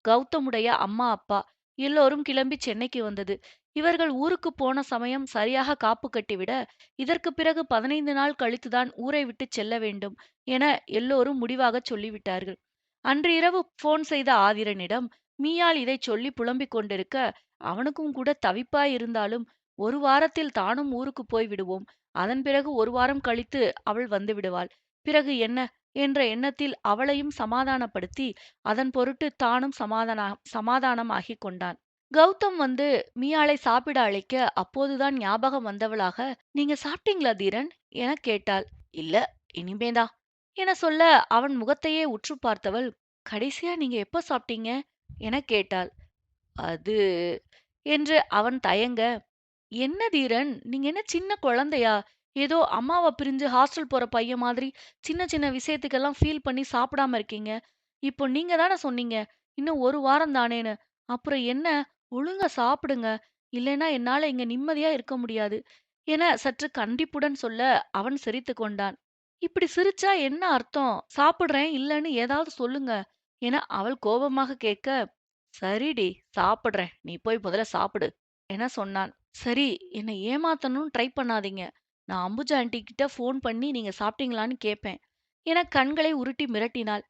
கௌதமுடைய அம்மா அப்பா எல்லோரும் கிளம்பி சென்னைக்கு வந்தது. இவர்கள் ஊருக்குப் போன சமயம் சரியாக காப்பு கட்டிவிட, இதற்குப் பிறகு 15 நாள் கழித்துதான் ஊரை விட்டுச் செல்ல வேண்டும் என எல்லோரும் முடிவாகச் சொல்லிவிட்டார்கள். அன்று இரவு போன் செய்த ஆதிரனிடம் மீயாள் இதைச் சொல்லி புலம்பிக் கொண்டிருக்க, அவனுக்கும் கூட தவிப்பாய் இருந்தாலும், ஒரு வாரத்தில் தானும் ஊருக்குப் போய் விடுவோம். அதன் பிறகு ஒரு வாரம் கழித்து அவள் வந்து விடுவாள். பிறகு என்ன என்ற எண்ணத்தில் அவளையும் சமாதானப்படுத்தி, அதன் பொருட்டு தானும் சமாதானமாகிக் கொண்டான். கௌதம் வந்து மீயாளை சாப்பிட அழைக்க, அப்போதுதான் ஞாபகம் வந்தவளாக, "நீங்க சாப்பிட்டீங்களா தீரன்?" எனக் கேட்டாள். "இல்ல, இனிமேதான்" என சொல்ல அவன் முகத்தையே உற்று பார்த்தவள், "கடைசியா நீங்க எப்ப சாப்பிட்டீங்க?" எனக் கேட்டாள். "அது" என்று அவன் தயங்க, "என்ன தீரன், நீங்க என்ன சின்ன குழந்தையா? ஏதோ அம்மாவ பிரிஞ்சு ஹாஸ்டல் போற பையன் மாதிரி சின்ன சின்ன விஷயத்துக்கெல்லாம் ஃபீல் பண்ணி சாப்பிடாம இருக்கீங்க. இப்போ நீங்க தானே சொன்னீங்க, இன்னும் ஒரு வாரம் தானேன்னு. அப்புறம் என்ன? ஒழுங்கா சாப்பிடுங்க. இல்லைன்னா என்னால இங்க நிம்மதியா இருக்க முடியாது" என சற்று கண்டிப்புடன் சொல்ல அவன் சிரித்துக் கொண்டான். "இப்படி சிரிச்சா என்ன அர்த்தம்? சாப்பிடுறேன் இல்லன்னு ஏதாவது சொல்லுங்க" என அவள் கோபமாக கேட்க, "சரிடி, சாப்பிடுறேன். நீ போய் முதல்ல சாப்பிடு" என சொன்னான். "சரி, என்னை ஏமாத்தணும்னு ட்ரை பண்ணாதீங்க. நான் அம்புஜா ஆன்ட்டி கிட்ட ஃபோன் பண்ணி நீங்க சாப்பிட்டீங்களான்னு கேட்பேன்" என கண்களை உருட்டி மிரட்டினாள்.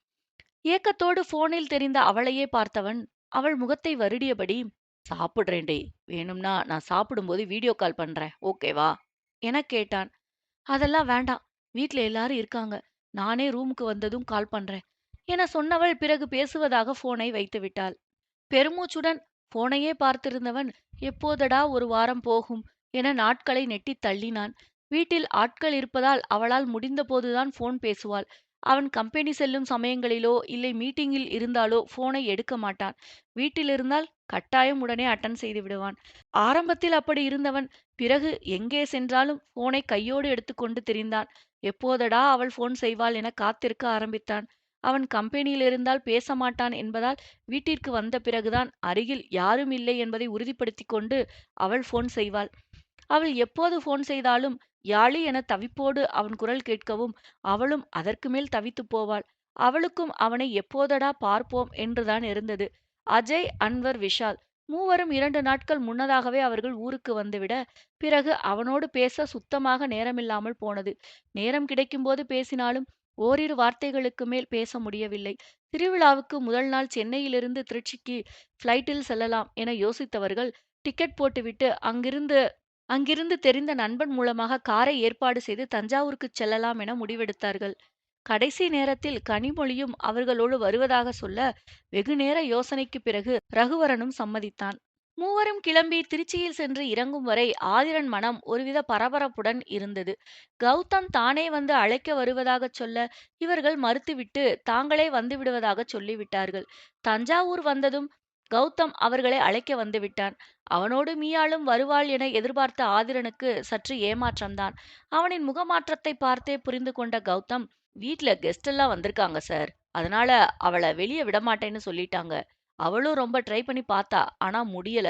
ஏக்கத்தோடு போனில் தெரிந்த அவளையே பார்த்தவன், அவள் முகத்தை வருடியபடி, சாப்பிடுறேன்டி. வேணும்னா நான் சாப்பிடும்போது வீடியோ கால் பண்றேன். ஓகேவா? எனக் கேட்டான். அதெல்லாம் வேண்டாம். வீட்ல எல்லாரும் இருக்காங்க. நானே ரூமுக்கு வந்ததும் கால் பண்றேன். என சொன்னவள் பிறகு பேசுவதாக போனை வைத்து விட்டாள். பெருமூச்சுடன் போனையே பார்த்திருந்தவன் எப்போதடா ஒரு வாரம் போகும் என நாட்களை நெட்டித் தள்ளினான். வீட்டில் ஆட்கள் இருப்பதால் அவளால் முடிந்தபோதுதான் போன் பேசுவாள். அவன் கம்பெனி செல்லும் சமயங்களிலோ இல்லை மீட்டிங்கில் இருந்தாலோ போனை எடுக்க மாட்டான். வீட்டில் இருந்தால் கட்டாயம் உடனே அட்டன் செய்து விடுவான். ஆரம்பத்தில் அப்படி இருந்தவன் பிறகு எங்கே சென்றாலும் போனை கையோடு எடுத்துக்கொண்டு திரிந்தான். எப்போதடா அவள் போன் செய்வாள் என காத்திருக்க ஆரம்பித்தான். அவன் கம்பெனியில் இருந்தால் பேச மாட்டான் என்பதால் வீட்டிற்கு வந்த பிறகுதான் அருகில் யாரும் இல்லை என்பதை உறுதிப்படுத்திக் கொண்டு அவள் போன் செய்வாள். அவள் எப்போது போன் செய்தாலும் யாழி என தவிப்போடு அவன் குரல் கேட்கவும் அவளும் அதற்கு மேல் தவித்துப் போவாள். அவளுக்கும் அவனை எப்போதடா பார்ப்போம் என்றுதான் இருந்தது. அஜய், அன்வர், விஷால் மூவரும் 2 நாட்கள் முன்னதாகவே அவர்கள் ஊருக்கு வந்துவிட பிறகு அவனோடு பேச சுத்தமாக நேரமில்லாமல் போனது. நேரம் கிடைக்கும்போது பேசினாலும் ஓரிரு வார்த்தைகளுக்கு மேல் பேச முடியவில்லை. திருவிழாவுக்கு முதல் நாள் சென்னையிலிருந்து திருச்சிக்கு ஃப்ளைட்டில் செல்லலாம் என யோசித்தவர்கள் டிக்கெட் போட்டுவிட்டு அங்கிருந்து தெரிந்த நண்பன் மூலமாக காரை ஏற்பாடு செய்து தஞ்சாவூருக்குச் செல்லலாம் என முடிவெடுத்தார்கள். கடைசி நேரத்தில் கனிமொழியும் அவர்களோடு வருவதாக சொல்ல வெகுநேர யோசனைக்குப் பிறகு ரகுவரனும் சம்மதித்தான். மூவரும் கிளம்பி திருச்சியில் சென்று இறங்கும் வரை ஆதிரன் மனம் ஒருவித பரபரப்புடன் இருந்தது. கௌதம் தானே வந்து அழைக்க வருவதாகச் சொல்ல இவர்கள் மறுத்துவிட்டு தாங்களே வந்து விடுவதாகச் சொல்லிவிட்டார்கள். தஞ்சாவூர் வந்ததும் கௌதம் அவர்களை அழைக்க வந்துவிட்டான். அவனோடு மீயாளும் வருவாள் என எதிர்பார்த்த ஆதிரனுக்கு சற்று ஏமாற்றம்தான். அவனின் முகமாற்றத்தை பார்த்தே புரிந்து கொண்ட கௌதம், வீட்ல கெஸ்ட் எல்லாம் வந்திருக்காங்க சார். அதனால அவள வெளிய விடமாட்டேன்னு சொல்லிட்டாங்க. அவளும் ரொம்ப ட்ரை பண்ணி பார்த்தா. ஆனா முடியல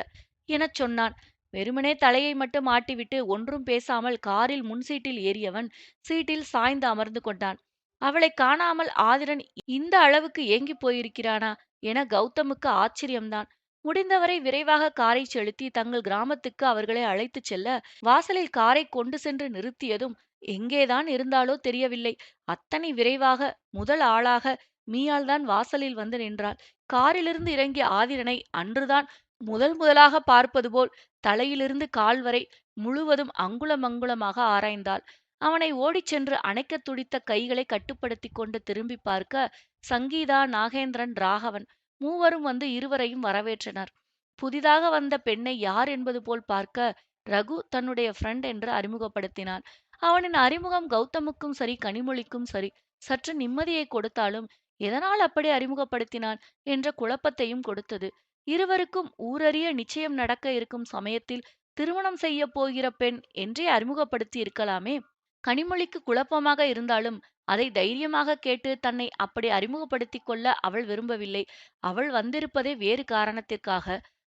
எனச் சொன்னான். வெறுமனே தலையை மட்டும் ஆட்டிவிட்டு ஒன்றும் பேசாமல் காரில் முன் சீட்டில் ஏறியவன் சீட்டில் சாய்ந்து அமர்ந்து கொண்டான். அவளைக் காணாமல் ஆதிரன் இந்த அளவுக்கு ஏங்கிப் போயிருக்கிறானா என கௌதமுக்கு ஆச்சரியம்தான். முடிந்தவரை விரைவாக காரை செலுத்தி தங்கள் கிராமத்துக்கு அவர்களை அழைத்துச் செல்ல வாசலில் காரை கொண்டு சென்று நிறுத்தியதும் எங்கேதான் இருந்தாலோ தெரியவில்லை. அத்தனை விரைவாக முதல் ஆளாக மீயாள்தான் வாசலில் வந்து நின்றாள். காரிலிருந்து இறங்கிய ஆதிரனை அன்றுதான் முதலாக பார்ப்பது போல் தலையிலிருந்து கால் வரை முழுவதும் அங்குலம் அங்குலமாக ஆராய்ந்தாள். அவனை ஓடிச் சென்று அணைக்கத் துடித்த கைகளை கட்டுப்படுத்திக் கொண்டு திரும்பி பார்க்க சங்கீதா, நாகேந்திரன், ராகவன் மூவரும் வந்து இருவரையும் வரவேற்றனர். புதிதாக வந்த பெண்ணை யார் என்பது போல் பார்க்க ரகு தன்னுடைய ஃப்ரெண்ட் என்று அறிமுகப்படுத்தினான். அவனின் அறிமுகம் கௌதமுக்கும் சரி கனிமொழிக்கும் சரி சற்று நிம்மதியை கொடுத்தாலும் எதனால் அப்படி அறிமுகப்படுத்தினான் என்ற குழப்பத்தையும் கொடுத்தது. இருவருக்கும் ஊரறிய நிச்சயம் நடக்க இருக்கும் சமயத்தில் திருமணம் செய்ய போகிற பெண் என்றே அறிமுகப்படுத்தி இருக்கலாமே. கனிமொழிக்கு குழப்பமாக இருந்தாலும் அதை தைரியமாக கேட்டு தன்னை அப்படி அறிமுகப்படுத்திக் கொள்ள அவள் விரும்பவில்லை. அவள் வந்திருப்பதே வேறு காரணத்திற்காக.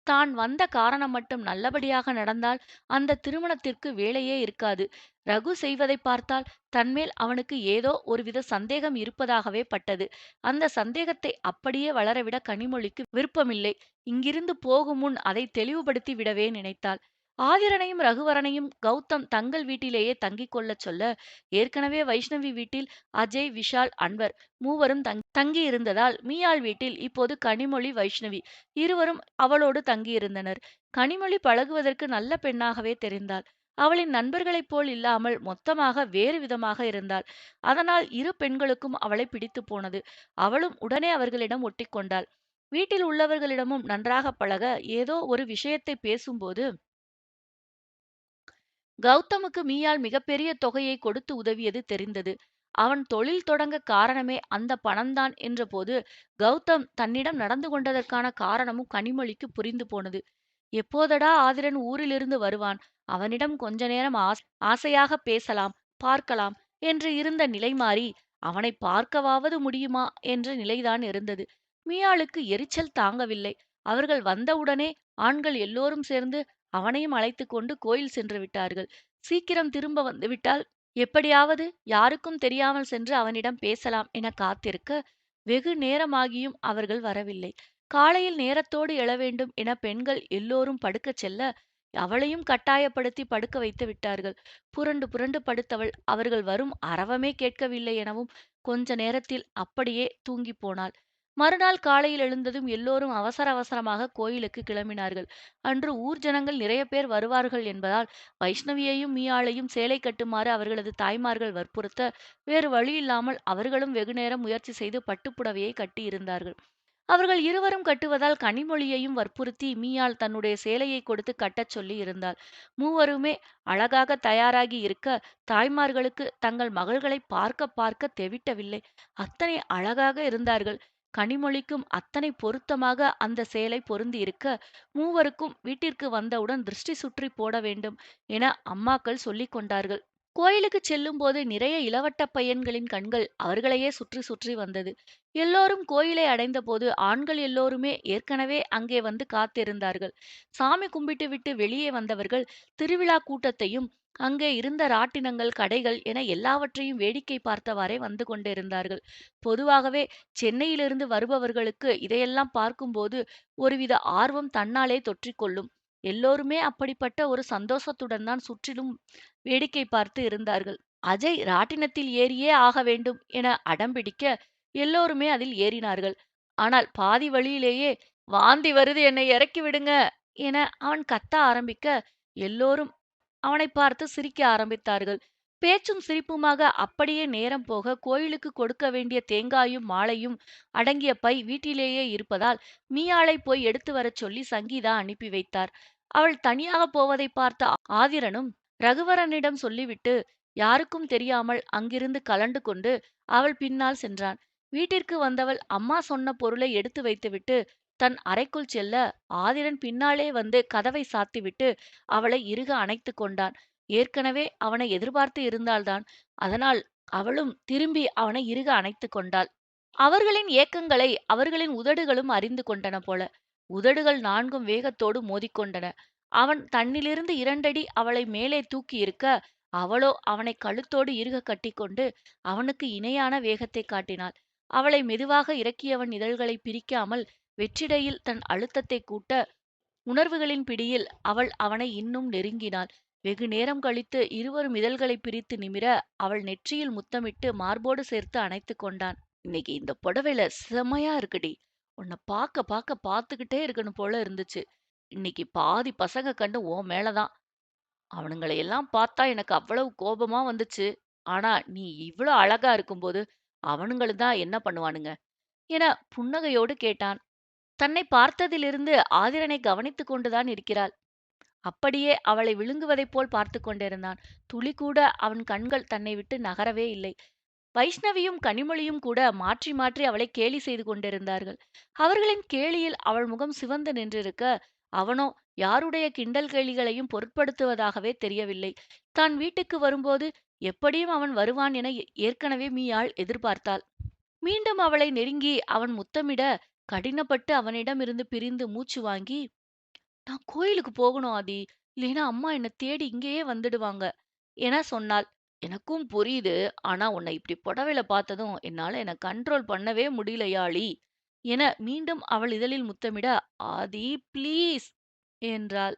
தான் வந்த காரணம் மட்டும் நல்லபடியாக நடந்தால் அந்த திருமணத்திற்கு வேலையே இருக்காது. ரகு செய்வதை பார்த்தால் தன்மேல் அவனுக்கு ஏதோ ஒருவித சந்தேகம் இருப்பதாகவே பட்டது. அந்த சந்தேகத்தை அப்படியே வளரவிட கனிமொழிக்கு விருப்பமில்லை. இங்கிருந்து போகும் முன் அதை தெளிவுபடுத்தி விடவே நினைத்தாள். ஆதிரனையும் ரகுவரனையும் கௌதம் தங்கள் வீட்டிலேயே தங்கிக் கொள்ளச் சொல்ல ஏற்கனவே வைஷ்ணவி வீட்டில் அஜய், விஷால், அன்வர் மூவரும் தங்கியிருந்ததால் மீயாள் வீட்டில் இப்போது கனிமொழி, வைஷ்ணவி இருவரும் அவளோடு தங்கியிருந்தனர். கனிமொழி பழகுவதற்கு நல்ல பெண்ணாகவே தெரிந்தாள். அவளின் நண்பர்களைப் போல் இல்லாமல் மொத்தமாக வேறு விதமாக இருந்தாள். அதனால் இரு பெண்களுக்கும் அவளை பிடித்து போனது. அவளும் உடனே அவர்களிடம் ஒட்டிக்கொண்டாள். வீட்டில் உள்ளவர்களிடமும் நன்றாக பழக ஏதோ ஒரு விஷயத்தை பேசும்போது கௌதமுக்கு மீயாள் மிகப்பெரிய தொகையை கொடுத்து உதவியது தெரிந்தது. அவன் தொழில் தொடங்க காரணமே அந்த பணம்தான் என்றபோது கௌதம் தன்னிடம் நடந்து கொண்டதற்கான காரணமும் கனிமொழிக்கு புரிந்து போனது. எப்போதடா ஆதிரன் ஊரிலிருந்து வருவான்? அவனிடம் கொஞ்ச நேரம் ஆசையாக பேசலாம், பார்க்கலாம் என்று இருந்த நிலை மாறி அவனை பார்க்கவாவது முடியுமா என்ற நிலைதான் இருந்தது. மீயாளுக்கு எரிச்சல் தாங்கவில்லை. அவர்கள் வந்தவுடனே ஆண்கள் எல்லோரும் சேர்ந்து அவனையும் அழைத்து கொண்டு கோயில் சென்று விட்டார்கள். சீக்கிரம் திரும்ப வந்துவிட்டால் எப்படியாவது யாருக்கும் தெரியாமல் சென்று அவனிடம் பேசலாம் என காத்திருக்க வெகு நேரமாகியும் அவர்கள் வரவில்லை. காலையில் நேரத்தோடு எழ வேண்டும் என பெண்கள் எல்லோரும் படுக்கச் செல்ல அவளையும் கட்டாயப்படுத்தி படுக்க வைத்து விட்டார்கள். புரண்டு புரண்டு படுத்தவள் அவர்கள் வரும் அரவமே கேட்கவில்லை எனவும் கொஞ்ச நேரத்தில் அப்படியே தூங்கிப் போனாள். மறுநாள் காலையில் எழுந்ததும் எல்லோரும் அவசர அவசரமாக கோயிலுக்கு கிளம்பினார்கள். அன்று ஊர் ஜனங்கள் நிறைய பேர் வருவார்கள் என்பதால் வைஷ்ணவியையும் மீயாளையும் சேலை கட்டுமாறு அவர்களது தாய்மார்கள் வற்புறுத்த, வேறு வழியில்லாமல் அவர்களும் வெகுநேரம் முயற்சி செய்து பட்டுப்புடவையை கட்டியிருந்தார்கள். அவர்கள் இருவரும் கட்டுவதால் கனிமொழியையும் வற்புறுத்தி மீயாள் தன்னுடைய சேலையை கொடுத்து கட்டச் சொல்லி இருந்தாள். மூவருமே அழகாக தயாராகி இருக்க, தாய்மார்களுக்கு தங்கள் மகள்களை பார்க்க பார்க்க தெவிட்டவில்லை. அத்தனை அழகாக இருந்தார்கள். கனிமொழிக்கும் அத்தனை பொருத்தமாக அந்த சேலை பொருந்தி இருக்க, மூவருக்கும் வீட்டிற்கு வந்தவுடன் திருஷ்டி சுற்றி போட வேண்டும் என அம்மாக்கள் சொல்லிக் கொண்டார்கள். கோயிலுக்குச் செல்லும்போது நிறைய இளவட்ட பையன்களின் கண்கள் அவர்களையே சுற்றி சுற்றி வந்தது. எல்லோரும் கோயிலை அடைந்தபோது ஆண்கள் எல்லோருமே ஏற்கனவே அங்கே வந்து காத்திருந்தார்கள். சாமி கும்பிட்டு விட்டு வெளியே வந்தவர்கள் திருவிழா கூட்டத்தையும் அங்கே இருந்த ராட்டினங்கள், கடைகள் என எல்லாவற்றையும் வேடிக்கை பார்த்தவாறே வந்து கொண்டிருந்தார்கள். பொதுவாகவே சென்னையிலிருந்து வருபவர்களுக்கு இதையெல்லாம் பார்க்கும்போது ஒருவித ஆர்வம் தன்னாலே தொற்றிக்கொள்ளும். எல்லோருமே அப்படிப்பட்ட ஒரு சந்தோஷத்துடன் தான் சுற்றிலும் வேடிக்கை பார்த்து இருந்தார்கள். அஜய் ராட்டினத்தில் ஏறியே ஆக வேண்டும் என அடம்பிடிக்க எல்லோருமே அதில் ஏறினார்கள். ஆனால் பாதி வழியிலேயே வாந்தி வருது, என்னை இறக்கி விடுங்க என அவன் கத்த ஆரம்பிக்க எல்லோரும் அவனை பார்த்து சிரிக்க ஆரம்பித்தார்கள். பேச்சும் சிரிப்புமாக அப்படியே நேரம் போக கோயிலுக்கு கொடுக்க வேண்டிய தேங்காயும் மாலையும் அடங்கிய பை வீட்டிலேயே இருப்பதால் மீயாளை போய் எடுத்து வரச் சொல்லி சங்கீதா அனுப்பி வைத்தார். அவள் தனியாக போவதை பார்த்த ஆதிரனும் ரகுவரனிடம் சொல்லிவிட்டு யாருக்கும் தெரியாமல் அங்கிருந்து கலண்டு கொண்டு அவள் பின்னால் சென்றான். வீட்டிற்கு வந்தவள் அம்மா சொன்ன பொருளை எடுத்து வைத்துவிட்டு தன் அறைக்குள் செல்ல, ஆதிரன் பின்னாலே வந்து கதவை சாத்திவிட்டு அவளை இறுக அணைத்து கொண்டான். ஏற்கனவே அவனை எதிர்பார்த்து இருந்தால்தான், அதனால் அவளும் திரும்பி அவனை இறுக அணைத்து கொண்டாள். அவர்களின் ஏக்கங்களை அவர்களின் உதடுகளும் அறிந்து கொண்டன போல. உதடுகள் நான்கும் வேகத்தோடு மோதிக்கொண்டன. அவன் தன்னிலிருந்து 2 அடி அவளை மேலே தூக்கி இருக்க, அவளோ அவனை கழுத்தோடு இறுக கட்டிக்கொண்டு அவனுக்கு இணையான வேகத்தை காட்டினாள். அவளை மெதுவாக இறக்கியவன் இதழ்களை பிரிக்காமல் வெற்றிடையில் தன் அழுத்தத்தை கூட்ட, உணர்வுகளின் பிடியில் அவள் அவனை இன்னும் நெருங்கினாள். வெகு நேரம் கழித்து இருவரும் இதழ்களை பிரித்து நிமிர, அவள் நெற்றியில் முத்தமிட்டு மார்போடு சேர்த்து அணைத்து கொண்டான். இன்னைக்கு இந்த புடவையில செமையா இருக்குடி. உன்னை பார்க்க பார்க்க பார்த்துக்கிட்டே இருக்கணும் போல இருந்துச்சு. இன்னைக்கு பாதி பசங்க கண்ணு உன் மேலதான். அவனுங்களை எல்லாம் பார்த்தா எனக்கு அவ்வளவு கோபமா வந்துச்சு. ஆனா நீ இவ்ளோ அழகா இருக்கும்போது அவனுங்களும் தான் என்ன பண்ணுவானுங்க என புன்னகையோடு கேட்டான். தன்னை பார்த்ததிலிருந்து ஆதிரனை கவனித்துக் கொண்டுதான் இருக்கிறாள். அப்படியே அவளை விழுங்குவதைப் போல் பார்த்து கொண்டிருந்தான். துளிக்கூட அவன் கண்கள் தன்னை விட்டு நகரவே இல்லை. வைஷ்ணவியும் கனிமொழியும் கூட மாற்றி மாற்றி அவளை கேலி செய்து கொண்டிருந்தார்கள். அவர்களின் கேலியில் அவள் முகம் சிவந்து நின்றிருக்க, அவனோ யாருடைய கிண்டல் கேலிகளையும் பொருட்படுத்துவதாகவே தெரியவில்லை. தான் வீட்டுக்கு வரும்போது எப்படியும் அவன் வருவான் என ஏற்கனவே மீயாள் எதிர்பார்த்தாள். மீண்டும் அவளை நெருங்கி அவன் முத்தமிட, கடினப்பட்டு அவனிடமிருந்து பிரிந்து மூச்சு வாங்கி, நான் கோயிலுக்கு போகணும் ஆதி. இல்லைன்னா அம்மா என்ன தேடி இங்கேயே வந்துடுவாங்க என சொன்னாள். எனக்கும் புரியுது. ஆனா உன்னை இப்படி புடவையில பார்த்ததும் என்னால என்ன கண்ட்ரோல் பண்ணவே முடியல யாழி என மீண்டும் அவள் இதழில் முத்தமிட, ஆதி ப்ளீஸ் என்றாள்.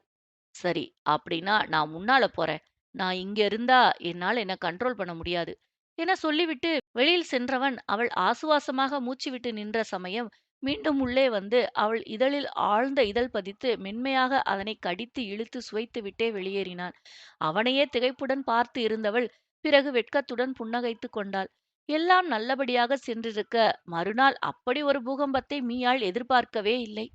சரி, அப்படின்னா நான் முன்னால போறேன். நான் இங்க இருந்தா என்னால என்ன கண்ட்ரோல் பண்ண முடியாது என சொல்லிவிட்டு வெளியில் சென்றவன் அவள் ஆசுவாசமாக மூச்சுவிட்டு நின்ற சமயம் மீண்டும் உள்ளே வந்து அவள் இதழில் ஆழ்ந்த இதழ் பதித்து மென்மையாக அதனை கடித்து இழுத்து சுவைத்து விட்டே வெளியேறினான். அவனையே திகைப்புடன் பார்த்து இருந்தவள் பிறகு வெட்கத்துடன் புன்னகைத்து கொண்டாள். எல்லாம் நல்லபடியாக சென்றிருக்க, மறுநாள் அப்படி ஒரு பூகம்பத்தை மீயாள் எதிர்பார்க்கவே இல்லை.